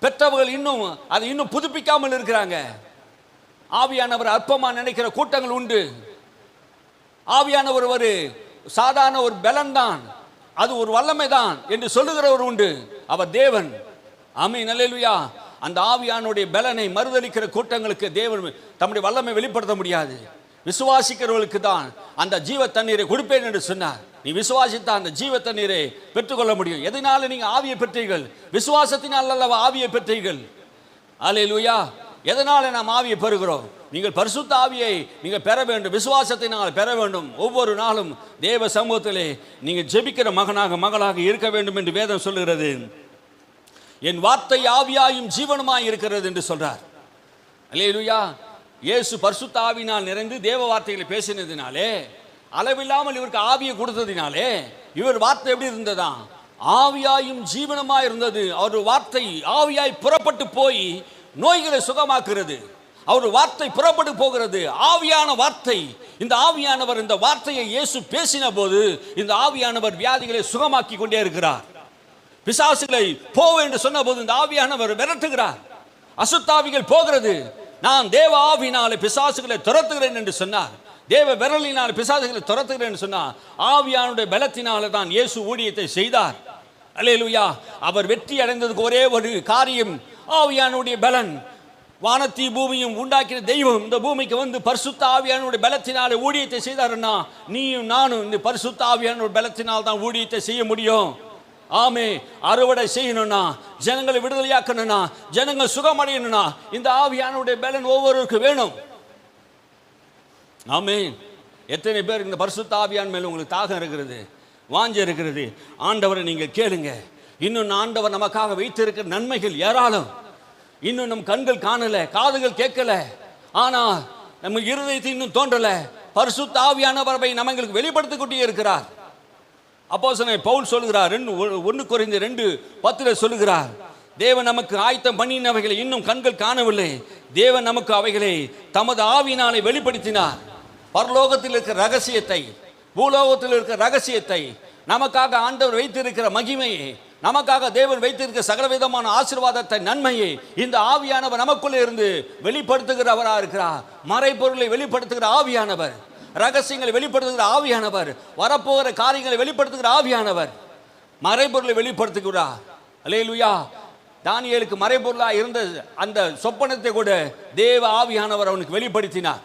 பெற்றவர்கள் இன்னும் புதுப்பிக்காமல் இருக்கிறாங்க. ஆவியானவர் அற்பமா நினைக்கிற கூட்டங்கள் உண்டு. ஆவியானவர் ஒரு சாதாரண ஒரு பலன் தான், அது ஒரு வல்லமை தான் என்று சொல்லுகிறவர் உண்டு. அவர் தேவன். ஆமென், அல்லேலூயா. அந்த ஆவியானுடைய பலனை மறுதலிக்கிற கூட்டங்களுக்கு தேவன் தம்முடைய வல்லமை வெளிப்படுத்த முடியாது. விசுவாசிக்கிறவர்களுக்கு தான் அந்த ஜீவ தண்ணீரை கொடுப்பேன் என்று சொன்னார். நீ விசுவாசித்த அந்த ஜீவ தண்ணீரை பெற்றுக்கொள்ள முடியும். எதனால நீங்க ஆவியை பெற்றீர்கள்? விசுவாசத்தினால் அல்லவா ஆவியை பெற்றீர்கள். அல்லேலூயா. எதனால நாம் ஆவியை பெறுகிறோம்? நீங்கள் பரிசுத்த ஆவியை நீங்கள் பெற வேண்டும், விசுவாசத்தினால் பெற வேண்டும். ஒவ்வொரு நாளும் தேவ சமூகத்திலே நீங்கள் ஜெபிக்கிற மகளாக இருக்க வேண்டும் என்று வேதம் சொல்லுகிறது. என் வார்த்தை ஆவியாயும் ஜீவனுமாய் இருக்கிறது என்று சொல்றார். அல்லேலூயா. இயேசு பரிசுத்த ஆவியினால் நிறைந்து தேவ வார்த்தைகளை பேசினதினாலே, அளவில்லாமல் இவருக்கு ஆவியை கொடுத்ததினாலே, இவர் வார்த்தை எப்படி இருந்ததா? ஆவியாயும் ஜீவனமாய் இருந்தது. அவர் வார்த்தை ஆவியாய் புறப்பட்டு போய் நோய்களை சுகமாக்குறது. அவர் வார்த்தை புறப்பட்டு போகிறது, ஆவியான வார்த்தை. இந்த ஆவியானவர், இந்த வார்த்தையை இயேசு பேசின போது இந்த ஆவியானவர் வியாதிகளை சுகமாக்கி கொண்டே இருக்கிறார். பிசாசுகளை போவ என்று சொன்ன போது இந்த ஆவியானவர் விரட்டுகிறார். அசுத்தாவிகள் போகிறது. நான் தேவ ஆவியினாலே பிசாசுகளை துரத்துகிறேன் என்று சொன்னார். தேவ விரலினால் பிசாசுகளை துரத்துகிறேன் என்று சொன்னார். ஆவியானுடைய பலத்தினால தான் இயேசு ஊழியத்தை செய்தார். அல்லேலூயா. அவர் வெற்றி அடைந்ததுக்கு ஒரே ஒரு காரியம், ஆவியானுடைய பலன். வானத்தி பூமியும் உண்டாக்கின தெய்வம் இந்த பூமிக்கு வந்து பரிசுத்த ஆவியானுடைய பலத்தினாலே ஊழியத்தை செய்தாருன்னா, நீயும் நானும் இந்த பரிசுத்த ஆவியானுடைய பலத்தினால் தான் ஊழியத்தை செய்ய முடியும். ஆமே. அறுவடை செய்யணும்னா, ஜனங்களை விடுதலையாக்கணும்னா, ஜனங்கள் சுகமடையணும்னா, இந்த ஆவியானுடைய பலன் ஒவ்வொருவருக்கு வேணும். ஆமே. எத்தனை பேர் இந்த பரிசுத்த ஆவியான் மேல உங்களுக்கு தாகம் இருக்கிறது, வாஞ்சை இருக்கிறது? ஆண்டவரை நீங்கள் கேளுங்க. இன்னும் ஆண்டவர் நமக்காக வைத்திருக்கிற நன்மைகள் ஏராளம். இன்னும் நம் கண்கள் காணல, காதுகள் கேட்கல, ஆனா நம்ம இருதயத்தை இன்னும் தோன்றல. பரிசுத்த ஆவியானவரை நமக்கு வெளிப்படுத்திக் கொண்டே இருக்கிறார். அப்போஸ்தலன் பவுல் சொல்கிறார், 1 கொரிந்தியர் 2:10 சொல்லுகிறார், தேவன் நமக்கு ஆயத்தம் பண்ணினவைகளை இன்னும் கண்கள் காணவில்லை, தேவன் நமக்கு அவைகளை தமது ஆவியினாலே வெளிப்படுத்தினார். பரலோகத்தில் இருக்கிற ரகசியத்தை, பூலோகத்தில் இருக்கிற ரகசியத்தை, நமக்காக ஆண்டவர் வைத்திருக்கிற மகிமையை, நமக்காக தேவன் வைத்திருக்கிற சகலவிதமான ஆசீர்வாதத்தை, நன்மையை இந்த ஆவியானவர் நமக்குள்ளே இருந்து வெளிப்படுத்துகிறவராக இருக்கிறார். மறைபொருளை வெளிப்படுத்துகிற ஆவியானவர், ரகசியங்களை வெளிப்படுத்துகிற ஆவியானவர், வரப்போகிற காரியங்களை வெளிப்படுத்துகிற ஆவியானவர், மறைபொருளை வெளிப்படுத்துகிறார். அல்லேலூயா. தானியேலுக்கு மறைபொருளாக இருந்த அந்த சொப்பனத்தை கூட தேவ ஆவியானவர் அவனுக்கு வெளிப்படுத்தினார்.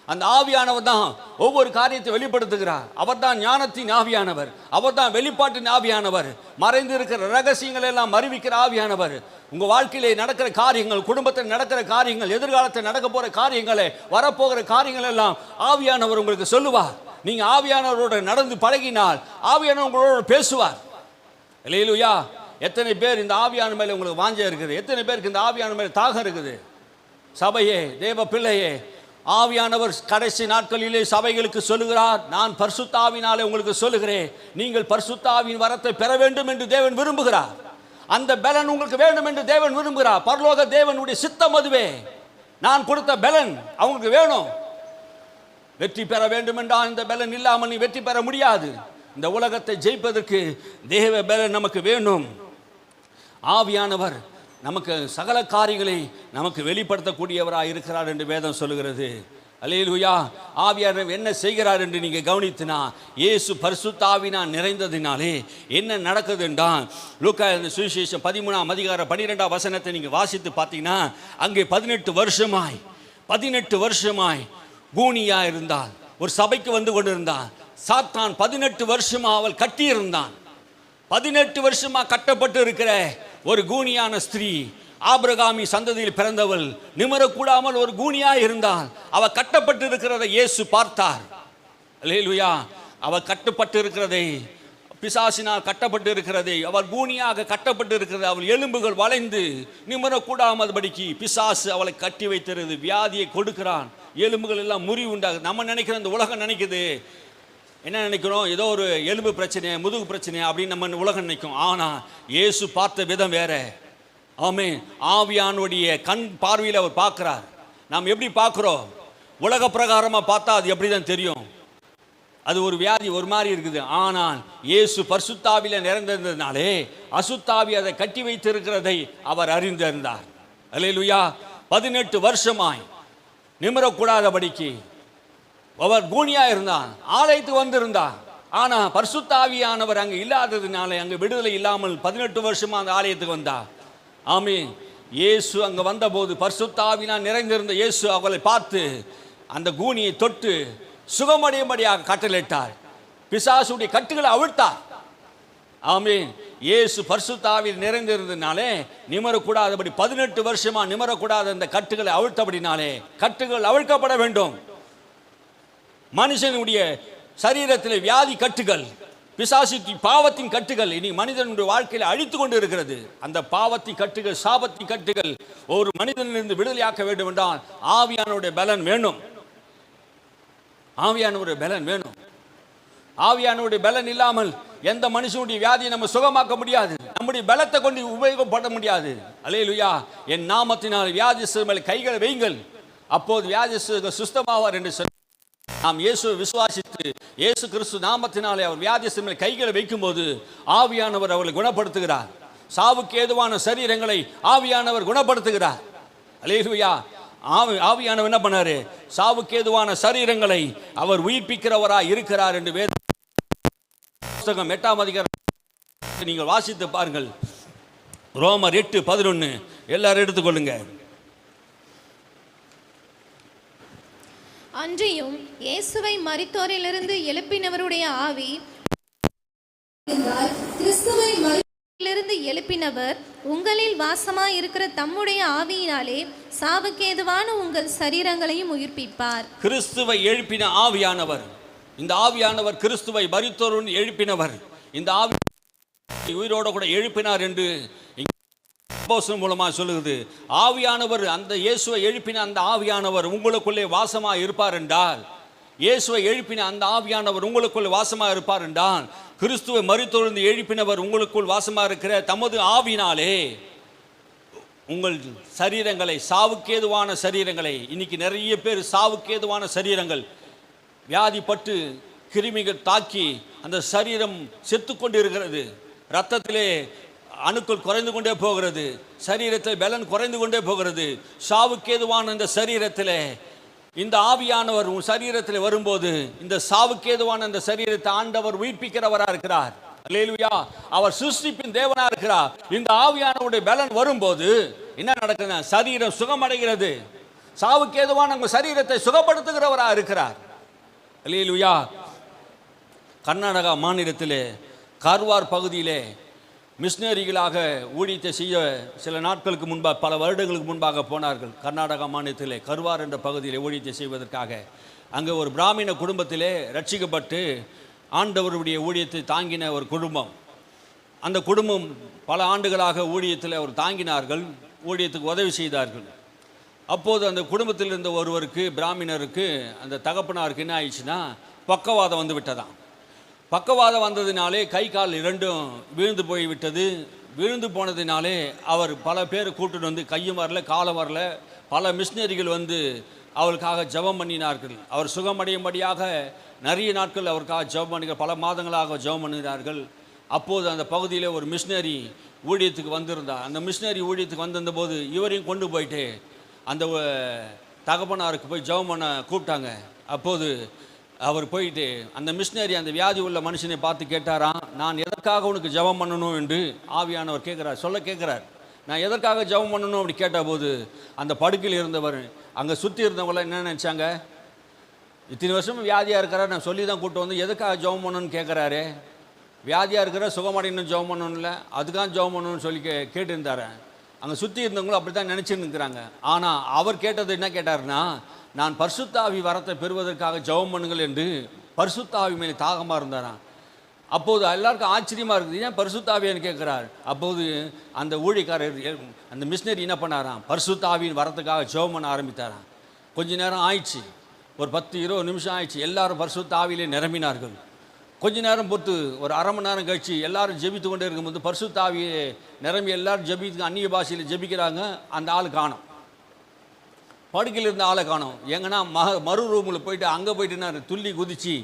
அந்த ஆவியானவர் தான் ஒவ்வொரு காரியத்தை வெளிப்படுத்துகிறார். அவர் தான் ஞானத்தின் ஆவியானவர், அவர் தான் வெளிப்பாட்டின் ஆவியானவர், மறைந்து இருக்கிற ரகசியங்களை எல்லாம் அறிவிக்கிற ஆவியானவர். உங்க வாழ்க்கையிலே நடக்கிற காரியங்கள், குடும்பத்தில் நடக்கிற காரியங்கள், எதிர்காலத்தில் நடக்க போற காரியங்களை, வரப்போகிற காரியங்கள் எல்லாம் ஆவியானவர் உங்களுக்கு சொல்லுவார். நீங்க ஆவியானவரோட நடந்து பழகினால் ஆவியானவர் உங்களோட பேசுவார். அல்லேலூயா. எத்தனை பேர் இந்த ஆவியான மேல உங்களுக்கு வாஞ்சை இருக்குது? எத்தனை பேருக்கு இந்த ஆவியான மேல தாகம் இருக்குது? சபையே, தேவ பிள்ளையே, ஆவியானவர் கடைசி நாட்களிலே சபைகளுக்கு சொல்லுகிறார், நான் பரிசுத்த ஆவியினாலே உங்களுக்கு சொல்லுகிறேன், நீங்கள் பரிசுத்த ஆவியின் வரத்தை பெற வேண்டும் என்று தேவன் விரும்புகிறார். அந்த பலன் உங்களுக்கு வேண்டும் என்று தேவன் விரும்புகிறார். பரலோக தேவனுடைய சித்தம் அதுவே. நான் கொடுத்த பலன் அவங்களுக்கு வேணும். வெற்றி பெற வேண்டும் என்றால் இந்த பலன் இல்லாமல் நீ வெற்றி பெற முடியாது. இந்த உலகத்தை ஜெயிப்பதற்கு தேவ பலன் நமக்கு வேணும். ஆவியானவர் நமக்கு சகல காரியங்களை நமக்கு வெளிப்படுத்தக்கூடியவராக இருக்கிறார் என்று வேதம் சொல்லுகிறது. அல்லேலூயா. ஆவியானவர் என்ன செய்கிறார் என்று நீங்கள் கவனித்தினா, இயேசு பரிசுத்த ஆவியினால் நிறைந்ததினாலே என்ன நடக்குது என்றால், லூக்கா சுவிசேஷம் 13ஆம் அதிகாரம் 12ஆம் வசனத்தை நீங்கள் வாசித்து பார்த்தீங்கன்னா, அங்கே 18 வருஷமாய் கூனியா இருந்தால், ஒரு சபைக்கு வந்து கொண்டிருந்தான். சாத்தான் 18 வருஷமா அவள் கட்டியிருந்தான். 18 வருஷமா கட்டப்பட்டு இருக்கிற ஒரு கூனியான ஸ்திரீ, ஆபிரகாமி சந்ததியில் பிறந்தவள், நிமிரக்கூடாமல் ஒரு கூனியா இருந்தால். அவ கட்டப்பட்டு இருக்கிறதை இயேசு பார்த்தார். அல்லேலூயா. அவ கட்டப்பட்டு இருக்கிறதை, பிசாசினால் கட்டப்பட்டு இருக்கிறதை, அவர் கூனியாக கட்டப்பட்டு இருக்கிறது, அவள் எலும்புகள் வளைந்து நிமிரக்கூடாமல்படிக்கு பிசாசு அவளை கட்டி வைத்திருது. வியாதியை கொடுக்கிறான், எலும்புகள் எல்லாம் முறிவு உண்டாகுது. நம்ம நினைக்கிற இந்த உலகம் நினைக்குது, என்ன நினைக்கிறோம், ஏதோ ஒரு எலும்பு பிரச்சனை, முதுகு பிரச்சனை அப்படின்னு நம்ம உலகம் நினைக்கும். ஆனால் இயேசு பார்த்த விதம் வேற. ஆமென். ஆவியானுடைய கண் பார்வையில் அவர் பார்க்கிறார். நாம் எப்படி பார்க்குறோம்? உலக பிரகாரமாக பார்த்தா அது எப்படி தான் தெரியும், அது ஒரு வியாதி ஒரு மாதிரி இருக்குது. ஆனால் இயேசு பரிசுத்தாவியில் நிறைந்திருந்ததுனாலே அசுத்தாவி அதை கட்டி வைத்திருக்கிறதை அவர் அறிந்திருந்தார். அல்லேலூயா. 18 வருஷமாய் நிமிரக்கூடாதபடிக்கு அவர் கூனியா இருந்தான், ஆலயத்துக்கு வந்திருந்தான். ஆனால் பரிசுத்த ஆவியானவர் அங்கே இல்லாததுனால அங்கே விடுதலை இல்லாமல் 18 வருஷமா அந்த ஆலயத்துக்கு வந்தார். ஆமென். இயேசு அங்கே வந்தபோது பரிசுத்த ஆவியினால் நிறைந்திருந்த இயேசு அவளை பார்த்து அந்த கூனியை தொட்டு சுகமடையும்படியாக கட்டளையிட்டார். பிசாசுடைய கட்டுகளை அவிழ்த்தார். ஆமென். இயேசு பரிசுத்த ஆவியில் நிறைந்திருந்ததினாலே நிமிரக்கூடாதபடி 18 வருஷமா நிமிரக்கூடாத அந்த கட்டுகளை அவிழ்த்தபடினாலே, கட்டுகள் அவிழ்க்கப்பட வேண்டும். மனுஷனுடைய சரீரத்தில் வியாதி கட்டுகள், பிசாசு பாவத்தின் கட்டுகள் இனி மனிதனுடைய வாழ்க்கையில் அழித்து கொண்டு இருக்கிறது. அந்த பாவத்தின் கட்டுகள், சாபத்தின் கட்டுகள் ஒரு மனிதனிலிருந்து விடுதலையாக்க வேண்டும் என்றால் ஆவியானவருடைய பலன் வேணும். ஆவியானவருடைய பலன் வேணும். ஆவியானவருடைய பலன் இல்லாமல் எந்த மனுஷனுடைய வியாதியை நம்ம சுகமாக்க முடியாது. நம்முடைய பலத்தை கொண்டு உபயோகப்பட முடியாது. அல்லேலூயா. என் நாமத்தினால் வியாதிஸ்தர் மேல் கைகளை வையுங்கள், அப்போது வியாதிஸ்தர்கள் சுஸ்தமாவார் என்று சொல்லி நாம் இயேசுவை விசுவாசித்து இயேசு கிறிஸ்து நாமத்தினாலே அவர் வியாதிஸ்தர் மேல் கைகளை வைக்கும்போது ஆவியானவர் அவர்களை குணப்படுத்துகிறார். சாவுக்கு ஏதுவான சரீரங்களை ஆவியானவர் குணப்படுத்துகிறார். அல்லேலூயா. ஆவியானவர் என்ன பண்ணாரு? சாவுக்கு ஏதுவான சரீரங்களை அவர் உயிர்ப்பிக்கிறவராய் இருக்கிறார் என்று வேத புத்தகம் 8ஆம் அதிகாரம் நீங்கள் வாசித்து பாருங்கள். ரோமர் 8:11 எல்லாரும் எடுத்துக்கொள்ளுங்க. அன்றியும் இயேசுவை மரித்தோரிலிருந்து எழுப்பினவருடைய ஆவி, கிறிஸ்துவை மரித்தோரிலிருந்து எழுப்பினவர் உங்களில் வாசமாய் இருக்கிற தம்முடைய ஆவியினாலே சாவுக்கேதுவான உங்கள் சரீரங்களையும் உயிர்ப்பிப்பார். கிறிஸ்துவை எழுப்பின ஆவியானவர். இந்த ஆவியானவர் கிறிஸ்துவை மரித்தோரிலிருந்து எழுப்பினவர். இந்த ஆவி உயிரோட கூட எழுப்பினார் என்று மூலமா சொல்லுகிறது. ஆவியானவர், அந்த இயேசுவை எழுப்பின அந்த ஆவியானவர் உங்களுக்குள்ளே வாசமா இருப்பார் என்றால், இயேசுவை எழுப்பின அந்த ஆவியானவர் உங்களுக்குள்ளே வாசமா இருப்பார் என்றால், கிறிஸ்துவை மரித்தோரிலிருந்து எழுப்பினவர் உங்களுக்குள் வாசமா இருக்கிற தமது ஆவினாலே உங்கள் சரீரங்களை, சாவுக்கேதுவான சரீரங்களை, இன்னைக்கு நிறைய பேர் சாவுக்கேதுவான சரீரங்கள் வியாதிப்பட்டு கிருமிகள் தாக்கி அந்த சரீரம் செத்துக்கொண்டு இருக்கிறது. இரத்தத்திலே அணுக்கள் குறைந்து கொண்டே போகிறது. சரீரத்தில் பலன் குறைந்து கொண்டே போகிறது. சாவுக்கேதுவான இந்த சரீரத்தில் இந்த ஆவியானவர் உன் சரீரத்தில் வரும்போது இந்த சாவுக்கேதுவான இந்த சரீரத்தை ஆண்டவர் உயிர்ப்பிக்கிறவராக இருக்கிறார். அல்லேலூயா. அவர் சிருஷ்டிப்பின் தேவனா இருக்கிறார். இந்த ஆவியானவருடைய பலன் வரும்போது என்ன நடக்குது? சரீரம் சுகமடைகிறது. சாவுக்கேதுவான உங்கள் சரீரத்தை சுகப்படுத்துகிறவராக இருக்கிறார். அல்லேலூயா. கர்நாடகா மாநிலத்திலே கார்வார் பகுதியிலே மிஷினரிகளாக ஊழியத்தை செய்ய சில நாட்களுக்கு முன்பாக, பல வருடங்களுக்கு முன்பாக போனார்கள். கர்நாடகா மாநிலத்திலே கர்வார் என்ற பகுதியிலே ஊழியத்தை செய்வதற்காக. அங்கே ஒரு பிராமண குடும்பத்திலே ரட்சிக்கப்பட்டு ஆண்டவருடைய ஊழியத்தை தாங்கின ஒரு குடும்பம். அந்த குடும்பம் பல ஆண்டுகளாக ஊழியத்தில் அவர் தாங்கினார்கள், ஊழியத்துக்கு உதவி செய்தார்கள். அப்போது அந்த குடும்பத்தில் இருந்த ஒருவருக்கு, பிராமணருக்கு, அந்த தகப்பனாருக்கு என்ன ஆயிடுச்சுன்னா பக்கவாதம் வந்து விட்டதாம். பக்கவாதம் வந்ததினாலே கை கால் இரண்டும் விழுந்து போய்விட்டது. விழுந்து போனதினாலே அவர் பல பேர் கூட்டிட்டு வந்து, கையும் வரல காலம் வரல, பல மிஷினரிகள் வந்து அவருக்காக ஜெபம் பண்ணினார்கள். அவர் சுகமடையும்படியாக நிறைய நாட்கள் அவருக்காக ஜெபம் பண்ணி, பல மாதங்களாக ஜெபம் பண்ணினார்கள். அப்போது அந்த பகுதியில் ஒரு மிஷினரி ஊழியத்துக்கு வந்திருந்தார். அந்த மிஷினரி ஊழியத்துக்கு வந்திருந்த போது இவரையும் கொண்டு போயிட்டு அந்த தகப்பனாருக்கு போய் ஜெபம் பண்ண கூப்பிட்டாங்க. அப்போது அவர் போயிட்டு அந்த மிஷினரி அந்த வியாதி உள்ள மனுஷனை பார்த்து கேட்டாராம், நான் எதற்காக உனக்கு ஜெபம் பண்ணணும் என்று ஆவியானவர் கேட்குறார். நான் எதற்காக ஜெபம் பண்ணணும் அப்படி கேட்டபோது அந்த படுக்கையில் இருந்தவர், அங்கே சுற்றி இருந்தவங்களாம் என்ன நினச்சாங்க, இத்தனை வருஷமும் வியாதியாக இருக்கிறார், நான் சொல்லி தான் கூப்பிட்டு வந்து எதுக்காக ஜெபம் பண்ணணும்னு கேட்குறாரு. வியாதியாக இருக்கிற சுகமடையணும் ஜெபம் பண்ணணும்ல, அதுக்காக ஜெபம் பண்ணணும்னு சொல்லி கேட்டுருந்தார். அங்கே சுற்றி இருந்தவங்களும் அப்படி தான் நினச்சின்னு இருக்கிறாங்க. ஆனால் அவர் கேட்டது என்ன கேட்டார்னா, நான் பரிசுத்த ஆவி வரத்தை பெறுவதற்காக ஜெபம் பண்ணுங்கள் என்று பரிசுத்த ஆவி மேலே தாகமாக இருந்தாராம். அப்போது எல்லாருக்கும் ஆச்சரியமாக இருக்குது, ஏன் பரிசுத்த ஆவியான்னு கேட்குறார். அப்போது அந்த ஊழியக்காரர், அந்த மிஷினரி என்ன பண்ணாராம், பரிசுத்த ஆவியின் வரத்துக்காக ஜெபம் பண்ண ஆரம்பித்தாராம். கொஞ்ச நேரம் ஆயிடுச்சு, ஒரு 10-20 நிமிஷம் ஆயிடுச்சு. எல்லாரும் பரிசுத்த ஆவியிலே நிரம்பினார்கள். கொஞ்ச நேரம் பொறுத்து ஒரு அரை மணி நேரம் கழிச்சு எல்லாரும் ஜெபித்து கொண்டே இருக்கும்போது பரிசுத்த ஆவியை நிரம்பி எல்லாரும் ஜெபித்து அந்நிய பாஷையில் ஜெபிக்கிறாங்க. அந்த ஆள் காணோம், படுக்கையில் இருந்த ஆளை காணோம். எங்கன்னா மறு ரூமில் போயிட்டு அங்கே போயிட்டு நான் துள்ளி குதித்து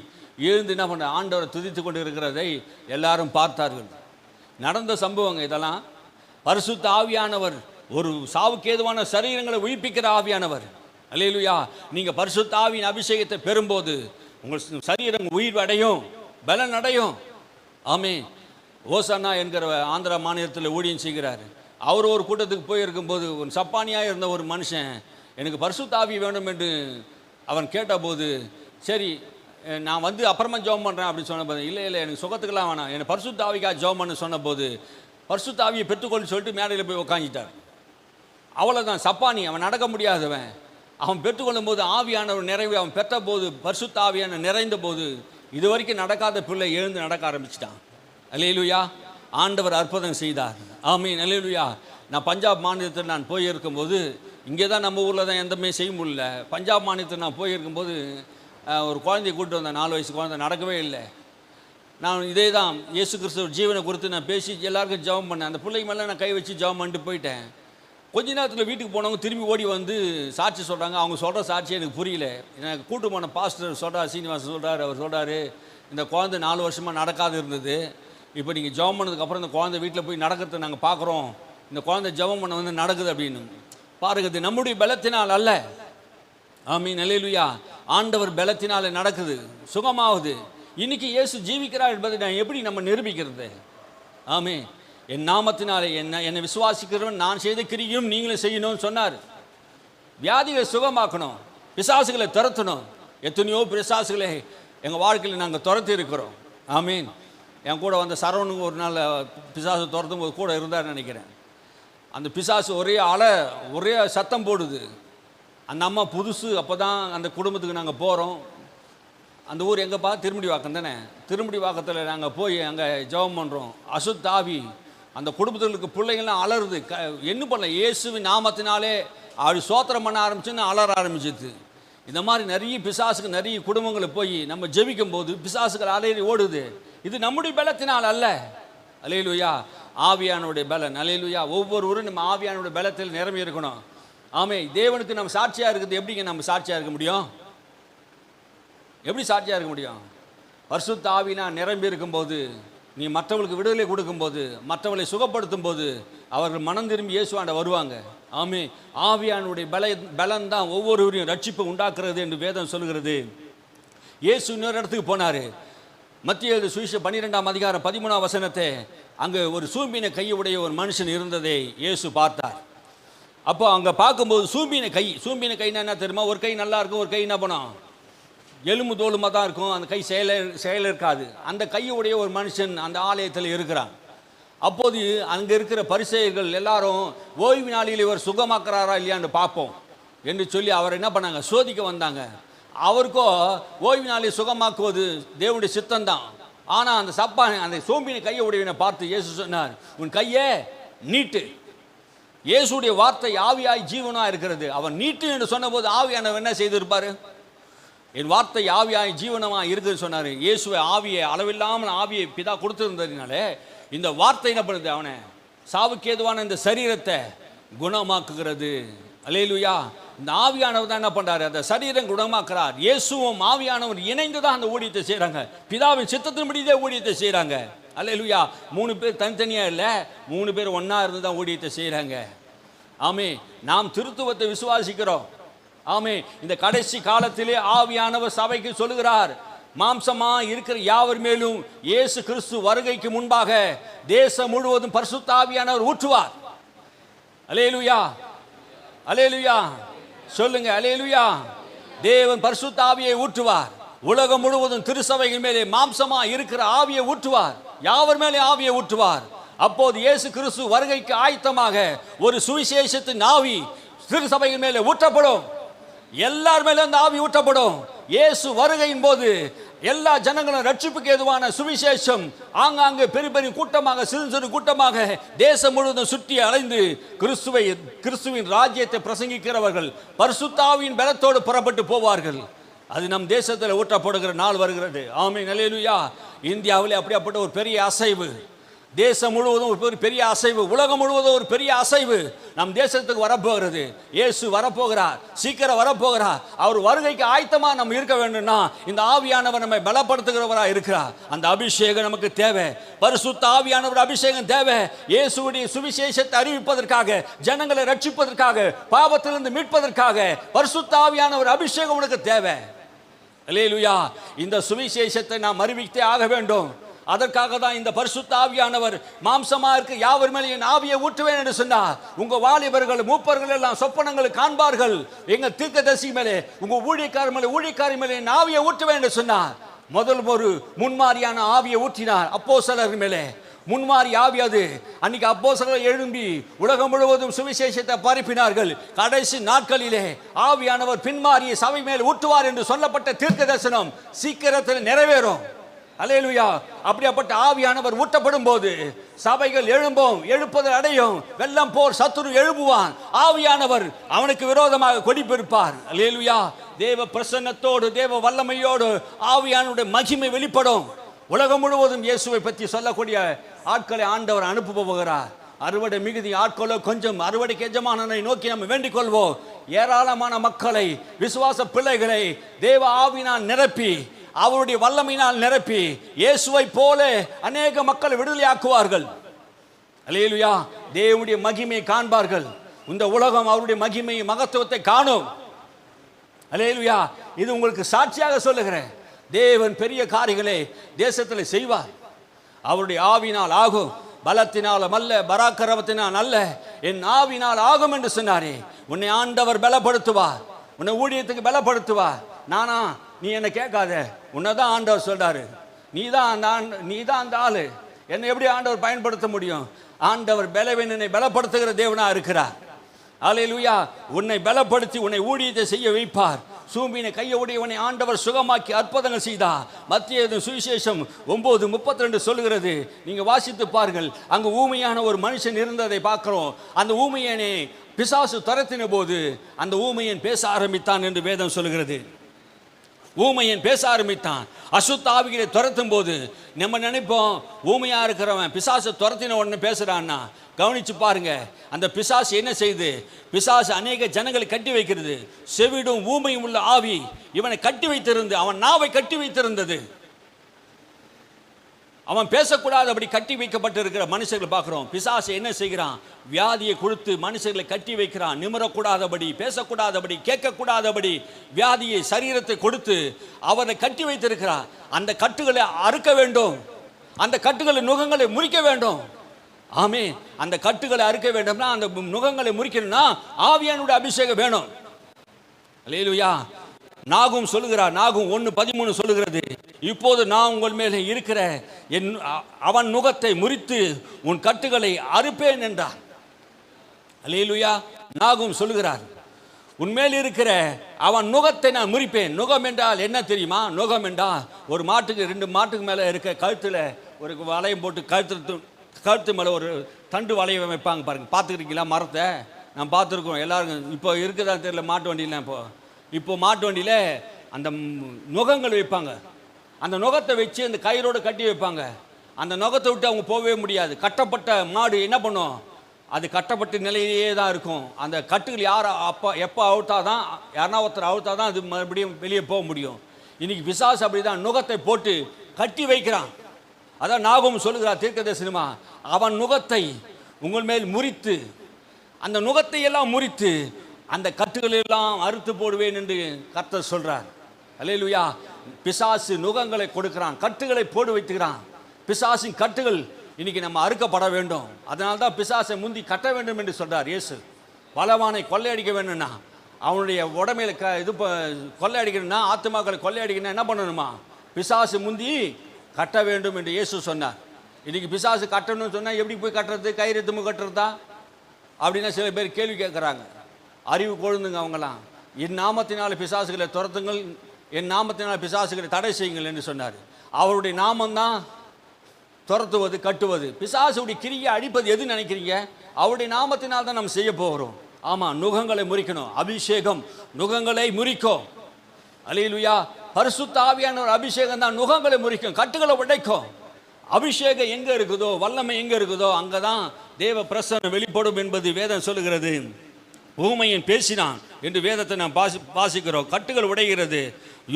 எழுந்து என்ன பண்ண ஆண்டவரை துதித்து கொண்டு இருக்கிறதை எல்லாரும் பார்த்தார்கள். நடந்த சம்பவங்க இதெல்லாம். பரிசுத்த ஆவியானவர் ஒரு சாவுக்கேதுவான சரீரங்களை உயிர்ப்பிக்கிற ஆவியானவர். அல்லேலூயா. நீங்கள் பரிசுத்த ஆவியின் அபிஷேகத்தை பெறும்போது உங்கள் சரீரம் உயிர் அடையும், பலன் அடையும். ஆமே. ஓசன்னா என்கிற ஆந்திரா மாநிலத்தில் ஊழியம் செய்கிறார். அவர் ஒரு கூட்டத்துக்கு போயிருக்கும்போது ஒரு சப்பானியாக இருந்த ஒரு மனுஷன் எனக்கு பரிசுத்த ஆவி வேண்டும் என்று அவன் கேட்டபோது, சரி நான் வந்து அப்புறமா ஜெபம் பண்ணுறேன் அப்படின்னு சொன்னபோது, இல்லை எனக்கு சுகத்துக்கெல்லாம் வேணாம், எனக்கு பரிசுத்த ஆவிக்காக ஜெபம் பண்ண சொன்னபோது பரிசுத்த ஆவியை பெற்றுக்கொண்டு சொல்லிட்டு மேடையில் போய் உட்காந்துட்டார். அவ்வளோதான். சப்பானி, அவன் நடக்க முடியாதவன். அவன் பெற்றுக்கொள்ளும் போது ஆவியானவர் நிறைவு அவன் பெற்ற போது, பரிசுத்த ஆவியான நிறைந்த போது இது வரைக்கும் நடக்காத பிள்ளை எழுந்து நடக்க ஆரம்பிச்சிட்டான். அல்லேலூயா. ஆண்டவர் அற்புதம் செய்தார். ஆமீன். அல்லேலூயா. நான் பஞ்சாப் மாநிலத்தில் நான் போயிருக்கும்போது, இங்கே தான் நம்ம ஊரில் தான் எந்தமே செய்ய முடியல. பஞ்சாப் மாநிலத்தில் நான் போயிருக்கும்போது ஒரு குழந்தைய கூப்பிட்டு வந்தேன். 4 வயசு குழந்தை, நடக்கவே இல்லை. நான் இதே தான் இயேசு கிறிஸ்துவ ஜீவனை குறித்து நான் பேசி எல்லாருக்கும் ஜெபம் பண்ணேன். அந்த பிள்ளைங்க மேலே நான் கை வச்சு ஜெபம் பண்ணிட்டு போயிட்டேன். கொஞ்ச நேரத்தில் வீட்டுக்கு போனவங்க திரும்பி ஓடி வந்து சாட்சி சொல்கிறாங்க. அவங்க சொல்கிற சாட்சி எனக்கு புரியல. எனக்கு கூட்டு போன பாஸ்டர் சொல்கிறார், சீனிவாசன் சொல்கிறார், அவர் சொல்கிறார், இந்த குழந்தை 4 வருஷமாக நடக்காது இருந்தது. இப்போ நீங்கள் ஜெபம் பண்ணதுக்கப்புறம் இந்த குழந்தை வீட்டில் போய் நடக்கிறத நாங்கள் பார்க்குறோம். இந்த குழந்தை ஜெபம் பண்ண வந்து நடக்குது அப்படின்னு. பாருங்க, நம்முடைய பலத்தினால் அல்ல. ஆமீன். அல்லேலூயா. ஆண்டவர் பலத்தினால நடக்குது, சுகமாகுது. இன்னைக்கு இயேசு ஜீவிக்கிறார் என்பதை நான் எப்படி நம்ம நிரூபிக்கிறது? ஆமீன். என் நாமத்தினாலே என்னை விசுவாசிக்கிறவன் நான் செய்த கிரியும் நீங்களும் செய்யணும்னு சொன்னார். வியாதிகளை சுகமாக்கணும், பிசாசுகளை துரத்தணும். எத்தனையோ பிசாசுகளை எங்கள் வாழ்க்கையில் நாங்கள் துரத்தி இருக்கிறோம். ஆமீன். என் கூட வந்த சரவணுக்கு ஒரு நாள் பிசாசு துரத்தும் போது கூட இருந்தார்னு நினைக்கிறேன். அந்த பிசாசு ஒரே சத்தம் போடுது. அந்த அம்மா புதுசு, அப்போ தான் அந்த குடும்பத்துக்கு நாங்கள் போகிறோம். அந்த ஊர் எங்கேப்பா? திருமுடிவாக்கம் தானே. திருமுடிவாக்கத்தில் நாங்கள் போய் அங்கே ஜெபம் பண்ணுறோம். அசுத்தாவி அந்த குடும்பத்துக்கு பிள்ளைங்கள்லாம் அலறுது. என்ன பண்ணல, இயேசுவின் நாமத்தினாலே அப்படி சோத்திரம் பண்ண ஆரம்பிச்சுன்னு அலற ஆரம்பிச்சிது. இந்த மாதிரி நிறைய பிசாசுக்கு நிறைய குடும்பங்களை போய் நம்ம ஜெபிக்கும் போது பிசாசுகள் அலையறி ஓடுது. இது நம்முடைய பலத்தினால் அல்ல. அல்லேலூயா. ஆவியானுடைய பலன். அல்லேலூயா. ஒவ்வொருவரும் நம்ம ஆவியானுடைய பலத்தில் நிரம்பி இருக்கணும். ஆமே. தேவனுக்கு நம்ம சாட்சியாக இருக்குது. எப்படிங்க நம்ம சாட்சியாக இருக்க முடியும்? எப்படி சாட்சியாக இருக்க முடியும்? பரிசுத்த ஆவினா நிரம்பி இருக்கும்போது, நீ மற்றவர்களுக்கு விடுதலை கொடுக்கும்போது, மற்றவர்களை சுகப்படுத்தும் போது அவர்கள் மனம் திரும்பி இயேசுவாண்ட வருவாங்க. ஆமே. ஆவியானுடைய பலன் தான் ஒவ்வொருவரையும் ரட்சிப்பை உண்டாக்குறது என்று வேதம் சொல்கிறது. இயேசு இன்னொரு இடத்துக்கு போனார். மத்திய சுவிசேஷம் 12ஆம் அதிகாரம் 13ஆம் வசனத்தை, அங்கே ஒரு சூம்பின கையுடைய ஒரு மனுஷன் இருந்ததை இயேசு பார்த்தார். அப்போ அங்கே பார்க்கும்போது சூம்பின கைன்னா என்ன தெரியுமா? ஒரு கை நல்லா இருக்கும், ஒரு கை என்ன பண்ணும்? எலும்பு தோலுமாக தான் இருக்கும். அந்த கை செயல் இருக்காது. அந்த கையுடைய ஒரு மனுஷன் அந்த ஆலயத்தில் இருக்கிறான். அப்போது அங்கே இருக்கிற பரிசேயர்கள் எல்லாரும் ஓய்வு நாளில் இவர் சுகமாக்குறாரா இல்லையான்னு பார்ப்போம் என்று சொல்லி அவர் என்ன பண்ணாங்க? சோதிக்க வந்தாங்க. அவருக்கோ ஓய்வு நாளில் சுகமாக்குவது தேவனுடைய சித்தம்தான். ஆனால் அந்த சோம்பின கையை உடையவனை பார்த்து இயேசு சொன்னார், உன் கையே நீட்டு. இயேசுடைய வார்த்தை ஆவியாய் ஜீவனாக இருக்கிறது. அவன் நீட்டு என்று சொன்னபோது ஆவியானவர் என்ன செய்திருப்பார்? என் வார்த்தை ஆவியாய் ஜீவனமாக இருக்குதுன்னு சொன்னார். இயேசுவை ஆவியை அளவில்லாமல் ஆவியை பிதா கொடுத்துருந்ததுனாலே இந்த வார்த்தை என்ன பண்ணுது? அவனை சாவுக்கேதுவான இந்த சரீரத்தை குணமாக்குகிறது. அல்லேலூயா. இந்த ஆவியானவர் தான் என்ன பண்ணுறாரு? அந்த சரீரம் குணமாக்குறார். இயேசுவும் ஆவியானவர் இணைந்து தான் அந்த ஊழியத்தை செய்கிறாங்க. பிதாவின் சித்தத்தின்படியே ஊழியத்தை செய்கிறாங்க. அல்லேலூயா. 3 பேர் தனித்தனியாக இல்லை, 3 பேர் ஒன்றா இருந்து தான் ஊழியத்தை செய்கிறாங்க. ஆமே. நாம் திருத்துவத்தை விசுவாசிக்கிறோம். ஆமே. இந்த கடைசி காலத்திலே ஆவியானவர் சபைக்கு சொல்லுகிறார், மாம்சமா இருக்கிற யாவர் மேலும் இயேசு கிறிஸ்து வருகைக்கு முன்பாக தேசம் முழுவதும் பரிசுத்த ஆவியானவர் ஊற்றுவார். அல்லேலூயா. அல்லேலூயா. சொல்லுங்க அல்லேலூயா. தேவன் பரிசுத்த ஆவியை ஊற்றுவார். உலகம் முழுவதும் திருச்சபைகள் மேலே மாம்சமா இருக்கிற ஆவியை ஊற்றுவார். யாவர் மேலே ஆவியை ஊற்றுவார். அப்போது இயேசு கிறிஸ்து வருகைக்கு ஆயத்தமாக ஒரு சுவிசேஷத்தின் ஆவி திருச்சபைகள் மேலே ஊற்றப்படும். எல்லார் மேலே அந்த ஆவி ஊற்றப்படும். இயேசு வருகையின் போது எல்லா ஜனங்களும் ரட்சிப்புக்கு ஏதுவான சுவிசேஷம் ஆங்காங்கே பெரிய பெரிய கூட்டமாக, சிறு கூட்டமாக தேசம் முழுவதும் சுற்றி அலைந்து கிறிஸ்துவின் ராஜ்யத்தை பிரசங்கிக்கிறவர்கள் பரிசுத்த ஆவியின் பலத்தோடு புறப்பட்டு போவார்கள். அது நம் தேசத்தில் ஊற்றப்படுகிற நாள் வருகிறது. ஆமென். அல்லேலூயா. இந்தியாவில் அப்படிப்பட்ட ஒரு பெரிய அசைவு, தேசம் முழுவதும் ஒரு பெரிய அசைவு, உலகம் முழுவதும் ஒரு பெரிய அசைவு நம் தேசத்துக்கு வரப்போகிறது. இயேசு வரப்போகிறார், சீக்கிரம் வரப்போகிறார். அவர் வருகைக்கு ஆயத்தமாக நம்ம இருக்க வேண்டும்னா இந்த ஆவியானவர் நம்மை பலப்படுத்துகிறவராக இருக்கிறார். அந்த அபிஷேகம் நமக்கு தேவை. பரிசுத்த ஆவியானவர் அபிஷேகம் தேவை. இயேசுவுடைய சுவிசேஷத்தை அறிவிப்பதற்காக, ஜனங்களை ரட்சிப்பதற்காக, பாவத்திலிருந்து மீட்பதற்காக பரிசுத்த ஆவியானவர் அபிஷேகம் உனக்கு தேவை. அல்லேலூயா. இந்த சுவிசேஷத்தை நாம் அறிவித்தே ஆக வேண்டும். அதற்காக தான் இந்த பரிசுத்த ஆவியானவர் மாம்சமா இருக்க யாவர் மேலே என் ஆவியை ஊற்றுவேன் என்று சொன்னார். உங்க வாலிபர்கள் மூப்பர்கள் எல்லாம் சொப்பனங்களை காண்பார்கள். எங்க தீர்க்கதரிசி மேலே, உங்க ஊழியக்காரி மேலே என் ஆவியை ஊற்றுவேன் என்று சொன்னார். முதல் ஒரு முன்மாதிரியான ஆவியை ஊற்றினார் அப்போஸ்தலர்கள் மேலே. முன்மாறி ஆவி அது. அன்னைக்கு அப்போஸ்தலர்கள் எழும்பி உலகம் முழுவதும் சுவிசேஷத்தை பரப்பினார்கள். கடைசி நாட்களிலே ஆவியானவர் பின்மாறிய சபை மேல் ஊற்றுவார் என்று சொல்லப்பட்ட தீர்க்க தரிசனம் சீக்கிரத்தில் நிறைவேறும். அல்லேலூயா. அப்படிப்பட்ட ஆவியானவர் ஊட்டப்படும் போது சபைகள் எழும்பும், எழுப்புதல் அடையும். வெள்ளம் போர் சத்துரு எழுப்புவான். ஆவியானவர் அவனுக்கு விரோதமாக கொடிப்பிருப்பார். அல்லேலூயா. தேவ பிரசன்னத்தோடு தேவ வல்லமையோடு ஆவியானுடைய மகிமை வெளிப்படும். உலகம் முழுவதும் இயேசுவை பற்றி சொல்லக்கூடிய ஆட்களை ஆண்டவர் அனுப்ப போகிறார். அறுவடை மிகுதி, ஆட்களோ கொஞ்சம். அறுவடைக்கு எஜமானனை நோக்கி நம்ம வேண்டிக் கொள்வோம். ஏராளமான மக்களை, விசுவாச பிள்ளைகளை தேவ ஆவியினால் நிரப்பி, அவருடைய வல்லமையினால் நிரப்பி, இயேசுவை போல அநேக மக்களை விடுதலையாக்குவார்கள். அல்லேலூயா. தேவனுடைய மகிமையை காண்பார்கள். இந்த உலகம் அவருடைய மகிமை மகத்துவத்தை காணும். அல்லேலூயா. இது உங்களுக்கு சாட்சியாக சொல்லுகிறேன். தேவன் பெரிய காரியங்களை தேசத்தில் செய்வார். அவருடைய ஆவினால் ஆகும், பலத்தினாலும் அல்ல, பராக்கிரமத்தினால் அல்ல, என் ஆவினால் ஆகும் என்று சொன்னாரே. உன்னை ஆண்டவர் பலப்படுத்துவார், உன்னை ஊழியத்துக்கு பலப்படுத்துவார். நானா? நீ என்ன கேட்காத, உன்னைதான் ஆண்டவர் சொல்றாரு. நீ தான் அந்த ஆளு. என்னை எப்படி ஆண்டவர் பயன்படுத்த முடியும்? ஆண்டவர் பலவீனனை பலப்படுத்துகிற தேவனா இருக்கிறார். அல்லேலூயா. உன்னை பலப்படுத்தி உன்னை ஊழியத்தை செய்ய வைப்பார். சூம்பினை கையை உடையவனை ஆண்டவர் சுகமாக்கி அற்புதங்கள் செய்தார். மத்திய சுவிசேஷம் 9:32 சொல்லுகிறது. நீங்க வாசித்து பாருங்கள். அங்கு ஊமையான ஒரு மனுஷன் இருந்ததை பார்க்கிறோம். அந்த ஊமையனை பிசாசு துரத்தின போது அந்த ஊமையன் பேச ஆரம்பித்தான் என்று வேதம் சொல்லுகிறது. ஊமையன் பேச ஆரம்பித்தான். அசுத்த ஆவிகளை துரத்தும் போது நம்ம நினைப்போம், ஊமையா இருக்கிறவன் பிசாசு துரத்தின உடனே பேசுறான்னா. கவனிச்சு பாருங்க, அந்த பிசாசு என்ன செய்து? பிசாசு அநேக ஜனங்களை கட்டி வைக்கிறது. செவிடும் ஊமையும் உள்ள ஆவி இவனை கட்டி வைத்திருந்து, அவன் நாவை கட்டி வைத்திருந்தது. அவன் பேசக்கூடாது, அப்படி கட்டி வைக்கப்பட்டிருக்கிற மனுஷர்களை பார்க்கிறோம். பிசாசு என்ன செய்கிறான்? வியாதியை கொடுத்து மனுஷர்களை கட்டி வைக்கிறான். நிமிரக்கூடாதபடி, பேசக்கூடாதபடி, கேட்கக்கூடாதபடி வியாதியை, சரீரத்தை கொடுத்து அவனை கட்டி வைத்திருக்கிறான். அந்த கட்டுகளை அறுக்க வேண்டும். அந்த கட்டுகளை, நுகங்களை முறிக்க வேண்டும். ஆமே. அந்த கட்டுகளை அறுக்க வேண்டும்னா, அந்த நுகங்களை முறிக்கணும்னா ஆவியானுடைய அபிஷேகம் வேணும். அல்லேலூயா. நாகும் சொல்லுகிறார். நாகும் 1:13 சொல்லுகிறது. இப்போது நான் உங்கள் மேலே இருக்கிற அவன் நுகத்தை முறித்து உன் கட்டுகளை அறுப்பேன் என்றார். அல்லேலூயா. நாகும் சொல்லுகிறார், உன்மேல் இருக்கிற அவன் நுகத்தை நான் முறிப்பேன். நுகம் என்றால் என்ன தெரியுமா? நுகம் என்றால் ஒரு மாட்டுக்கு 2 மாட்டுக்கு மேலே இருக்க கழுத்தில் ஒரு வளையம் போட்டு கழுத்து மேலே ஒரு தண்டு வளையம் வைப்பாங்க பாருங்க. பார்த்துக்கிறீங்களா மரத்தை? நான் பார்த்துருக்கோம். எல்லாருக்கும் இப்போ இருக்குதா தெரியல மாட்டு வண்டியில். இப்போ மாட்டு வண்டியில் அந்த நுகங்கள் வைப்பாங்க. அந்த நுகத்தை வச்சு அந்த கயிறோடு கட்டி வைப்பாங்க. அந்த நுகத்தை விட்டு அவங்க போகவே முடியாது. கட்டப்பட்ட மாடு என்ன பண்ணும்? அது கட்டப்பட்ட நிலையிலேயே தான் இருக்கும். அந்த கட்டுகள் எப்போ அவுத்தாதான், யாருன்னா ஒருத்தர் அவுத்தாதான் அது மறுபடியும் வெளியே போக முடியும். இன்னைக்கு பிசாசு அப்படிதான் நுகத்தை போட்டு கட்டி வைக்கிறான். அதான் நாகும் சொல்லுகிறார் தீர்க்கதரிசனமா, அவன் நுகத்தை உங்கள் மேல் முறித்து, அந்த நுகத்தை எல்லாம் முறித்து அந்த கட்டுகளை எல்லாம் அறுத்து போடுவேன் என்று கர்த்தர் சொல்றார். அல்லேலூயா. பிசாசு நுகங்களை கொடுக்கிறான், கட்டுகளை போடு வைத்துக்கிறான். பிசாசின் கட்டுகள் இன்னைக்கு நம்ம அறுக்கப்பட வேண்டும். அதனால்தான் பிசாசை முந்தி கட்ட வேண்டும் என்று சொல்றார் இயேசு. பலவானை கொள்ளையடிக்க வேணும்னா, அவனுடைய உடமையில இது கொள்ளையடிக்கணும்னா, ஆத்துமாக்களை கொள்ளையடிக்கணும்னா என்ன பண்ணணுமா? பிசாசு முந்தி கட்ட வேண்டும் என்று இயேசு சொன்னார். இன்னைக்கு பிசாசு கட்டணும்னு சொன்னால் எப்படி போய் கட்டுறது? கயிறு தும்பு கட்டுறதா அப்படின்னா சில பேர் கேள்வி கேட்குறாங்க. அறிவு கொழுந்துங்க அவங்களாம். என் நாமத்தினால பிசாசுகளை துரத்துங்கள், என் நாமத்தினால் பிசாசுகளை தடை செய்யுங்கள் என்று சொன்னார். அவருடைய நாமம்தான் துரத்துவது, கட்டுவது. பிசாசுடைய கிரியை அழிப்பது எது நினைக்கிறீங்க? அவருடைய நாமத்தினால் தான் நம்ம செய்ய போகிறோம். ஆமாம், நுகங்களை முறிக்கணும். அபிஷேகம் நுகங்களை முறிக்கும். அல்லேலூயா. பரிசுத்த ஆவியான ஒரு அபிஷேகம் தான் நுகங்களை முறிக்கும், கட்டுகளை உடைக்கும். அபிஷேகம் எங்கே இருக்குதோ, வல்லமை எங்கே இருக்குதோ அங்கே தான் தேவ பிரசன்னம் வெளிப்படும் என்பது வேதம் சொல்லுகிறது. ஊமையன் பேசினான் என்று வேதத்தை நாம் வாசிக்கிறோம். கட்டுகள் உடைகிறது.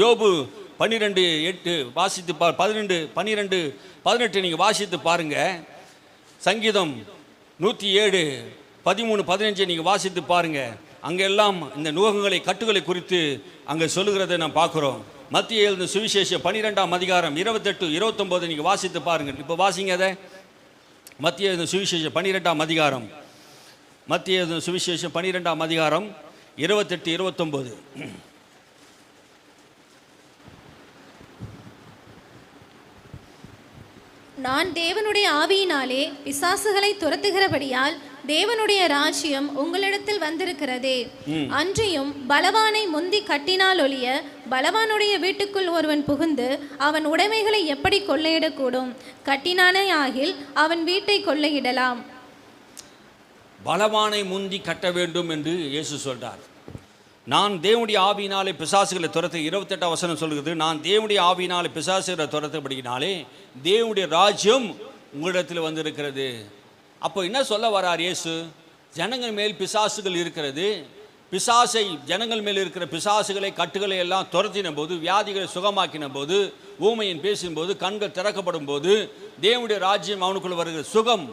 யோபு 12:8 வாசித்து 12:18 நீங்கள் வாசித்து பாருங்க. சங்கீதம் 107:13-15 நீங்கள் வாசித்து பாருங்க. அங்கெல்லாம் இந்த நுகங்களை, கட்டுகளை குறித்து அங்கே சொல்லுகிறதை நாம் பார்க்குறோம். மத்திய எழுதின சுவிசேஷம் 12ஆம் அதிகாரம் 28-29 நீங்கள் வாசித்து பாருங்கள். இப்போ வாசிங்க அதை. மத்திய எழுதின சுவிசேஷம் 12ஆம் அதிகாரம், மத்திய எழுதின சுவிசேஷம் 12ஆம் அதிகாரம் 28-29. நான் தேவனுடைய ஆவியினாலே பிசாசுகளை துரத்துகிறபடியால் தேவனுடைய ராஜ்யம் உங்களிடத்தில் வந்திருக்கிறதே. அன்றியும் பலவானை முந்தி கட்டினால் ஒழிய பலவானுடைய வீட்டுக்குள் ஒருவன் புகுந்து அவன் உடைமைகளை எப்படி கொள்ளையிடக்கூடும்? கட்டினானே ஆகில் அவன் வீட்டை கொள்ளையிடலாம். பலவானை முந்தி கட்ட வேண்டும் என்று இயேசு சொல்றார். நான் தேவனுடைய ஆவியினாலே பிசாசுகளை துரத்த 28 வசனம் சொல்கிறது. நான் தேவனுடைய ஆவியினாலே பிசாசுகளை துரத்தபடினாலே தேவனுடைய ராஜ்யம் உங்களிடத்தில் வந்திருக்கிறது. அப்போ என்ன சொல்ல வரார் இயேசு? ஜனங்கள் மேல் பிசாசுகள் இருக்கிறது. பிசாசை ஜனங்கள் மேல் இருக்கிற பிசாசுகளை கட்டுகளை எல்லாம் துரத்தின போது, வியாதிகளை சுகமாக்கின போது, ஊமையின் பேசும்போது, கண்கள் திறக்கப்படும் போது தேவனுடைய ராஜ்யம் அவனுக்குள்ள வருகிற சுகம்,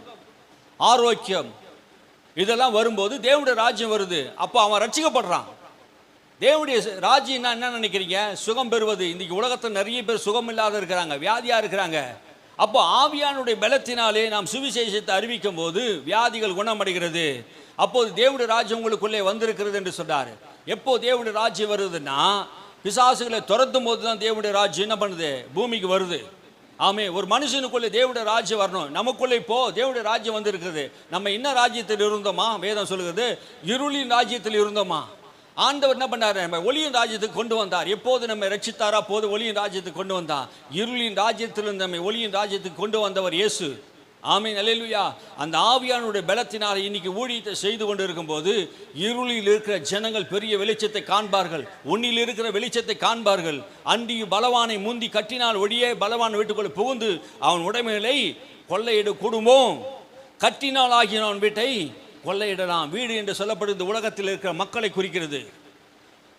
ஆரோக்கியம் இதெல்லாம் வரும்போது தேவனுடைய ராஜ்யம் வருது. அப்போ அவன் ரட்சிக்கப்படுறான். தேவனுடைய ராஜ்யம்னா என்ன நினைக்கிறீங்க? சுகம் பெறுவது. இன்றைக்கி உலகத்தில் நிறைய பேர் சுகம் இல்லாத இருக்கிறாங்க, வியாதியாக இருக்கிறாங்க. அப்போ ஆவியானுடைய பலத்தினாலே நாம் சுவிசேஷத்தை அறிவிக்கும் போது வியாதிகள் குணமடைகிறது. அப்போது தேவனுடைய ராஜ்யம் உங்களுக்குள்ளே வந்திருக்கிறது என்று சொன்னார். எப்போ தேவனுடைய ராஜ்யம் வருதுன்னா, பிசாசுகளை துரத்தும் போது தான் தேவனுடைய ராஜ்யம் என்ன பண்ணுது? பூமிக்கு வருது. ஆமே, ஒரு மனுஷனுக்குள்ளே தேவனுடைய ராஜ்யம் வரணும். நமக்குள்ளே இப்போ தேவனுடைய ராஜ்யம் வந்திருக்கிறது. நம்ம என்ன ராஜ்யத்தில் இருந்தோமா? வேதம் சொல்கிறது, இருளின் ராஜ்யத்தில் இருந்தோமா? ஆண்டவர் என்ன பண்ணார்? நம்ம ஒளியின் ராஜ்யத்துக்கு கொண்டு வந்தார். எப்போது நம்ம ரட்சித்தாரா போது ஒளியின் ராஜ்யத்துக்கு கொண்டு வந்தார். இருளின் ராஜ்யத்திலிருந்து நம்ம ஒளியின் ராஜ்யத்துக்கு கொண்டு வந்தவர் இயேசு. ஆமீன், அல்லேலூயா. அந்த ஆவியானுடைய பலத்தினால் இன்னைக்கு ஊழியத்தை செய்து கொண்டு இருக்கும்போது இருளில் இருக்கிற ஜனங்கள் பெரிய வெளிச்சத்தை காண்பார்கள், ஒன்னில் இருக்கிற வெளிச்சத்தை காண்பார்கள். அண்டி பலவானை முந்தி கட்டினால் ஒழியே பலவான் வீட்டுக்குள்ள புகுந்து அவன் உடைமைகளை கொள்ளையிட கூடுமோ? கட்டினால் ஆகியவன் வீட்டை கொள்ளையிடலாம். வீடு என்று சொல்லப்படுது உலகத்தில் இருக்கிற மக்களை குறிக்கிறது.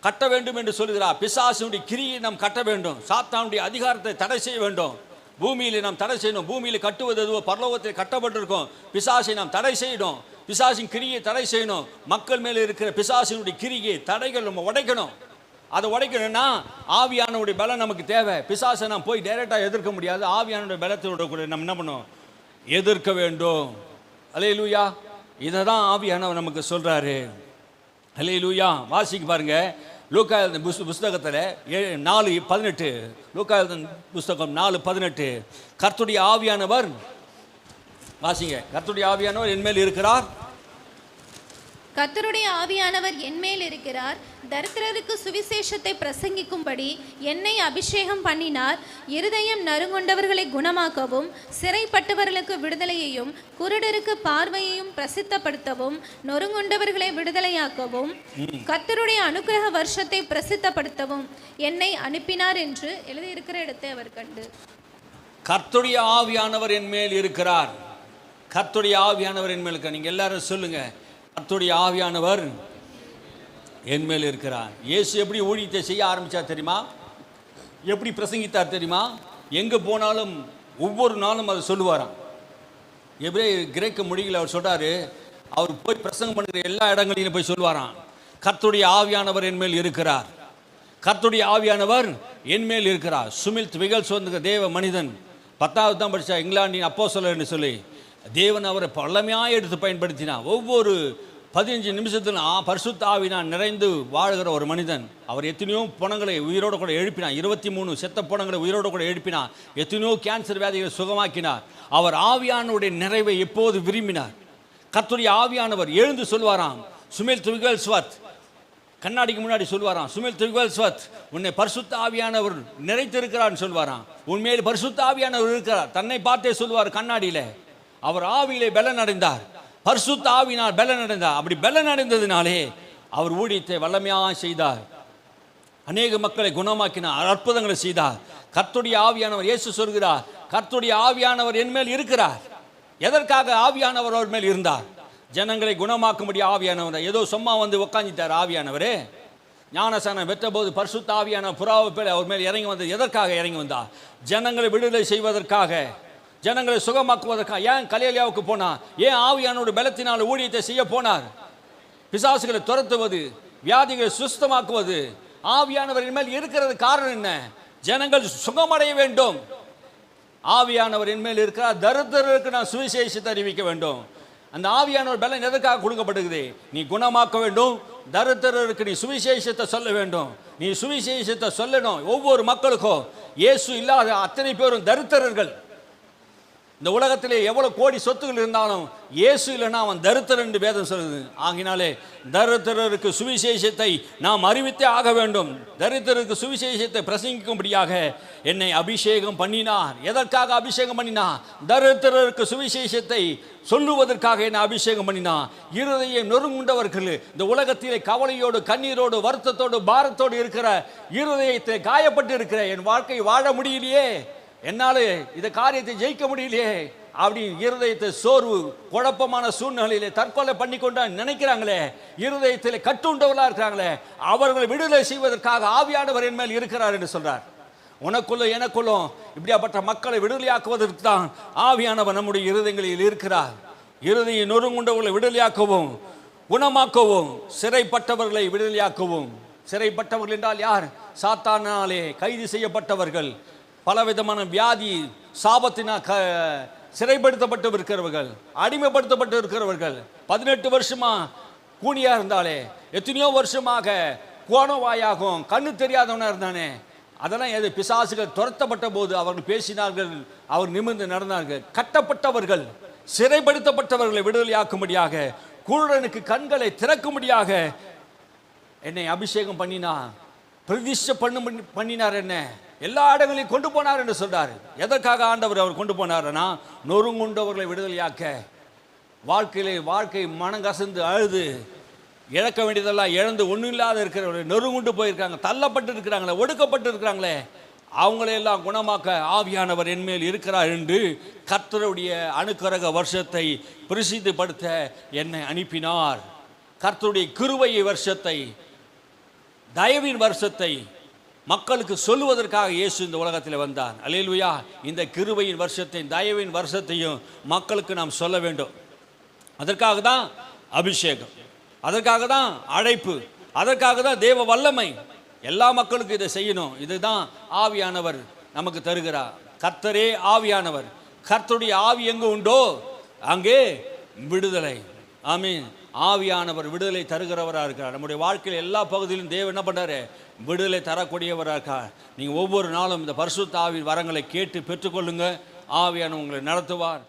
கட்ட வேண்டும் என்று சொல்கிறார். பிசாசுடைய கிரியை நாம் கட்ட வேண்டும். சாத்தானுடைய அதிகாரத்தை தடை செய்ய வேண்டும். பூமியில் நாம் தடை செய்யணும். பூமியில் கட்டுவது எதுவோ பரலோகத்தில் கட்டப்பட்டிருக்கும். பிசாசை நாம் தடை செய்யணும். பிசாசின் கிரியை தடை செய்யணும். மக்கள் மேலே இருக்கிற பிசாசினுடைய கிரியை தடைகள் நம்ம உடைக்கணும். அதை உடைக்கணும்னா ஆவியானுடைய பலம் நமக்கு தேவை. பிசாசை நாம் போய் டைரெக்டாக எதிர்க்க முடியாது. ஆவியானுடைய பலத்தோட கூட நம்ம என்ன பண்ணணும்? எதிர்க்க வேண்டும். அல்லேலூயா. இதை தான் ஆவியானவர் நமக்கு சொல்கிறாரு. அல்லேலூயா. வாசிக்க பாருங்க, லூக்கா புஸ்தகத்தில் 4:18. லூக்கா புஸ்தகம் 4:18. கர்த்தருடைய ஆவியானவர், வாசிங்க, கர்த்தருடைய ஆவியானவர் என்மேல் இருக்கிறார். கர்த்தருடைய ஆவியானவர் என்மேல் இருக்கிறார். தரித்திரருக்கு சுவிசேஷத்தை பிரசங்கிக்கும்படி என்னை அபிஷேகம் பண்ணினார். இருதயம் நறுங்கொண்டவர்களை குணமாக்கவும், சிறைப்பட்டவர்களுக்கு விடுதலையையும், குருடருக்கு பார்வையையும் பிரசித்தப்படுத்தவும், நொறுங்கொண்டவர்களை விடுதலையாக்கவும், கர்த்தருடைய அனுக்கிரக வருஷத்தை பிரசித்தப்படுத்தவும் என்னை அனுப்பினார் என்று எழுதியிருக்கிற இடத்தை அவர் கண்டு. கர்த்தருடைய ஆவியானவர் என்மேல் இருக்கிறார். கர்த்தருடைய ஆவியானவர் என்மேல் இருக்கிறார். நீங்க எல்லாரும் சொல்லுங்க, கர்த்தருடைய ஆவியானவர் என்மேல் இருக்கிறார். இயேசு எப்படி ஊழியத்தை செய்ய ஆரம்பித்தார் தெரியுமா? எப்படி பிரசங்கித்தார் தெரியுமா? எங்கே போனாலும் ஒவ்வொரு நாளும் அதை சொல்லுவாராம். எப்படி கிரேக்க மொழியில் அவர் சொல்கிறார், அவர் போய் பிரசங்கம் பண்ணுற எல்லா இடங்களிலும் போய் சொல்லுவாராம், கர்த்தருடைய ஆவியானவர் என்மேல் இருக்கிறார், கர்த்தருடைய ஆவியானவர் என்மேல் இருக்கிறார். சுமித் விகல்ஸ் வந்து தேவ மனிதன், 10வது தான் படித்தா, இங்கிலாந்தின் அப்போஸ்தலர்னு சொல்லி தேவன் அவரை பழமையாக எடுத்து பயன்படுத்தினார். ஒவ்வொரு 15 நிமிஷத்தில் பரிசுத்த ஆவியினால் நிறைந்து வாழ்கிற ஒரு மனிதன். அவர் எத்தனையோ பணங்களை உயிரோடு கூட எழுப்பினார். 23 செத்த பணங்களை உயிரோடு கூட எழுப்பினார். எத்தனையோ கேன்சர் வியாதிகளை சுகமாக்கினார். அவர் ஆவியானுடைய நிறைவை எப்போது விரும்பினார். கர்த்தருடைய ஆவியானவர் எழுந்து சொல்வாராம், சுமில் விகல்ஸ்வத் கண்ணாடிக்கு முன்னாடி சொல்வாராம், சுமில் விகல்ஸ்வத் உன்னை பரிசுத்த ஆவியானவர் நிறைத்திருக்கிறார்னு சொல்வாராம். உண்மையில் பரிசுத்த ஆவியானவர் இருக்கிறார். தன்னை பார்த்தே சொல்வார் கண்ணாடியில். அவர் ஆவியிலே பலன் அடைந்தார். பரிசுத்த ஆவியினால் பலன் அடைந்தார். அப்படி பலன் அடைந்ததினாலே அவர் ஊழியத்தை வல்லமையாக செய்தார். அநேக மக்களை குணமாக்கினார், அற்புதங்களை செய்தார். கர்த்தருடைய ஆவியானவர், இயேசு சொல்கிறார், கர்த்தருடைய ஆவியானவர் என்மேல் இருக்கிறார். எதற்காக ஆவியானவர் அவர் மேல் இருந்தார்? ஜனங்களை குணமாக்கும்படி ஆவியானவர். ஏதோ சும்மா வந்து உட்காந்துட்டார் ஆவியானவரே. ஞானசானம் பெற்ற போது பரிசுத்த ஆவியானவர் புறாவை பேர் அவர் மேல் இறங்கி வந்தது. எதற்காக இறங்கி வந்தார்? ஜனங்களை விடுதலை செய்வதற்காக, ஜனங்களை சுகமாக்குவதற்காக. ஏன் கலிலேயாவுக்கு போனார்? ஏன் ஆவியானோட பலத்தினால் ஊழியத்தை செய்ய போனார்? பிசாசுகளை துரத்துவது, வியாதிகளை சுஸ்தமாக்குவது. ஆவியானவரின் மேல் இருக்கிறது காரணம் என்ன? ஜனங்கள் சுகமடைய வேண்டும். ஆவியானவர் என் மேல் இருக்கிறார். தரித்திரருக்கு நான் சுவிசேஷத்தை அறிவிக்க வேண்டும். அந்த ஆவியானவர் பலன் எதற்காக கொடுக்கப்படுகிறது? நீ குணமாக்க வேண்டும். தரித்திரருக்கு நீ சுவிசேஷத்தை சொல்ல வேண்டும். நீ சுவிசேஷத்தை சொல்லணும். ஒவ்வொரு மக்களுக்கும் இயேசு இல்லாத அத்தனை பேரும் தரித்திரர்கள். இந்த உலகத்திலே எவ்வளவு கோடி சொத்துகள் இருந்தாலும் இயேசு இல்லைன்னா அவன் தரித்திரன் என்று வேதம் சொல்லுது. ஆகினாலே தரித்திரருக்கு சுவிசேஷத்தை நாம் அறிவித்தே ஆக வேண்டும். தரித்திரருக்கு சுவிசேஷத்தை பிரசங்கிக்கும்படியாக என்னை அபிஷேகம் பண்ணினார். எதற்காக அபிஷேகம் பண்ணினார்? தரித்திரருக்கு சுவிசேஷத்தை சொல்லுவதற்காக என்னை அபிஷேகம் பண்ணினார். இருதயம் நொறுங்குண்டவர்கள், இந்த உலகத்திலே கவலையோடு கண்ணீரோடு வருத்தத்தோடு பாரத்தோடு இருக்கிற, இருதயத்தை காயப்பட்டு இருக்கிற, என் வாழ்க்கை வாழ முடியலையே, என்னால இந்த காரியத்தை ஜெயிக்க முடியலையே அப்படி இருதயத்தை சோர்வு குழப்பமான சூழ்நிலையிலே தற்கொலை பண்ணி கொண்டு நினைக்கிறாங்களே, இருதயத்தில் கட்டுண்டவர்களா இருக்கிறாங்களே, அவர்களை விடுதலை செய்வதற்காக ஆவியானவர் என் மேல் இருக்கிறார் என்று சொல்றார். உனக்குள்ள எனக்குள்ளும் இப்படியாப்பட்ட மக்களை விடுதலையாக்குவதற்கு தான் ஆவியானவர் நம்முடைய இருதயங்களில் இருக்கிறார். இருதய நொறுங்குண்டவர்களை விடுதலையாக்கவும் குணமாக்கவும், சிறைப்பட்டவர்களை விடுதலையாக்கவும். சிறைப்பட்டவர்கள் என்றால் யார்? சாத்தானாலே கைது செய்யப்பட்டவர்கள், பலவிதமான வியாதி சாபத்தினால் சிறைப்படுத்தப்பட்டு இருக்கிறவர்கள், அடிமைப்படுத்தப்பட்டு இருக்கிறவர்கள், 18 வருஷமா கூனியா இருந்தாலே, எத்தனையோ வருஷமாக கோணவாயாகும் கண்ணு தெரியாதவனா இருந்தானே, அதெல்லாம் எது பிசாசுகள் துரத்தப்பட்ட போது அவர்கள் பேசினார்கள், அவர் நிமிர்ந்து நடந்தார்கள். கட்டப்பட்டவர்கள், சிறைப்படுத்தப்பட்டவர்களை விடுதலையாக்கும்படியாக, குருடனுக்கு கண்களை திறக்கும்படியாக என்னை அபிஷேகம் பண்ணினா, பிரதிஷ்டை பண்ணினார். என்ன எல்லா இடங்களையும் கொண்டு போனார் என்று சொல்றாரு. எதற்காக ஆண்டவர் அவர் கொண்டு போனார்னா, நொறுங்குண்டவர்களை விடுதலையாக்க. வாழ்க்கை மனங்கசந்து அழுது இழக்க வேண்டியதெல்லாம் இழந்து ஒன்றும் இல்லாத இருக்கிறவர்கள், நொறுங்குண்டு போயிருக்காங்க, தள்ளப்பட்டு இருக்கிறாங்களே, ஒடுக்கப்பட்டு இருக்கிறாங்களே, அவங்களையெல்லாம் குணமாக்க ஆவியானவர் என்மேல் இருக்கிறார் என்று கர்த்தருடைய அனுக்கிரக வருஷத்தை பிரசித்திப்படுத்த என்னை அனுப்பினார். கர்த்தருடைய கிருபை வருஷத்தை, தயவின் வருஷத்தை மக்களுக்கு சொல்லுவதற்காக இயேசு இந்த உலகத்தில் வந்தார். அல்லேலூயா. இந்த கிருபையின் வருஷத்தை, தயவின் வருஷத்தையும் மக்களுக்கு நாம் சொல்ல வேண்டும். அதற்காக தான் அபிஷேகம், அதற்காக தான் அழைப்பு, அதற்காக தான் தேவ வல்லமை. எல்லா மக்களுக்கும் இதை செய்யணும். இதுதான் ஆவியானவர் நமக்கு தருகிறார். கர்த்தரே ஆவியானவர். கர்த்தருடைய ஆவி எங்கு உண்டோ அங்கே விடுதலை. ஆமீன். ஆவியானவர் விடுதலை தருகிறவராக இருக்கிறார். நம்முடைய வாழ்க்கையில் எல்லா பகுதியிலும் தேவன் என்ன பண்ணுறாரு? விடுதலை தரக்கூடியவராக இருக்கார். நீங்கள் ஒவ்வொரு நாளும் இந்த பரிசுத்த ஆவியின் வரங்களை கேட்டு பெற்றுக்கொள்ளுங்க. ஆவியானவர் உங்களை நடத்துவார்.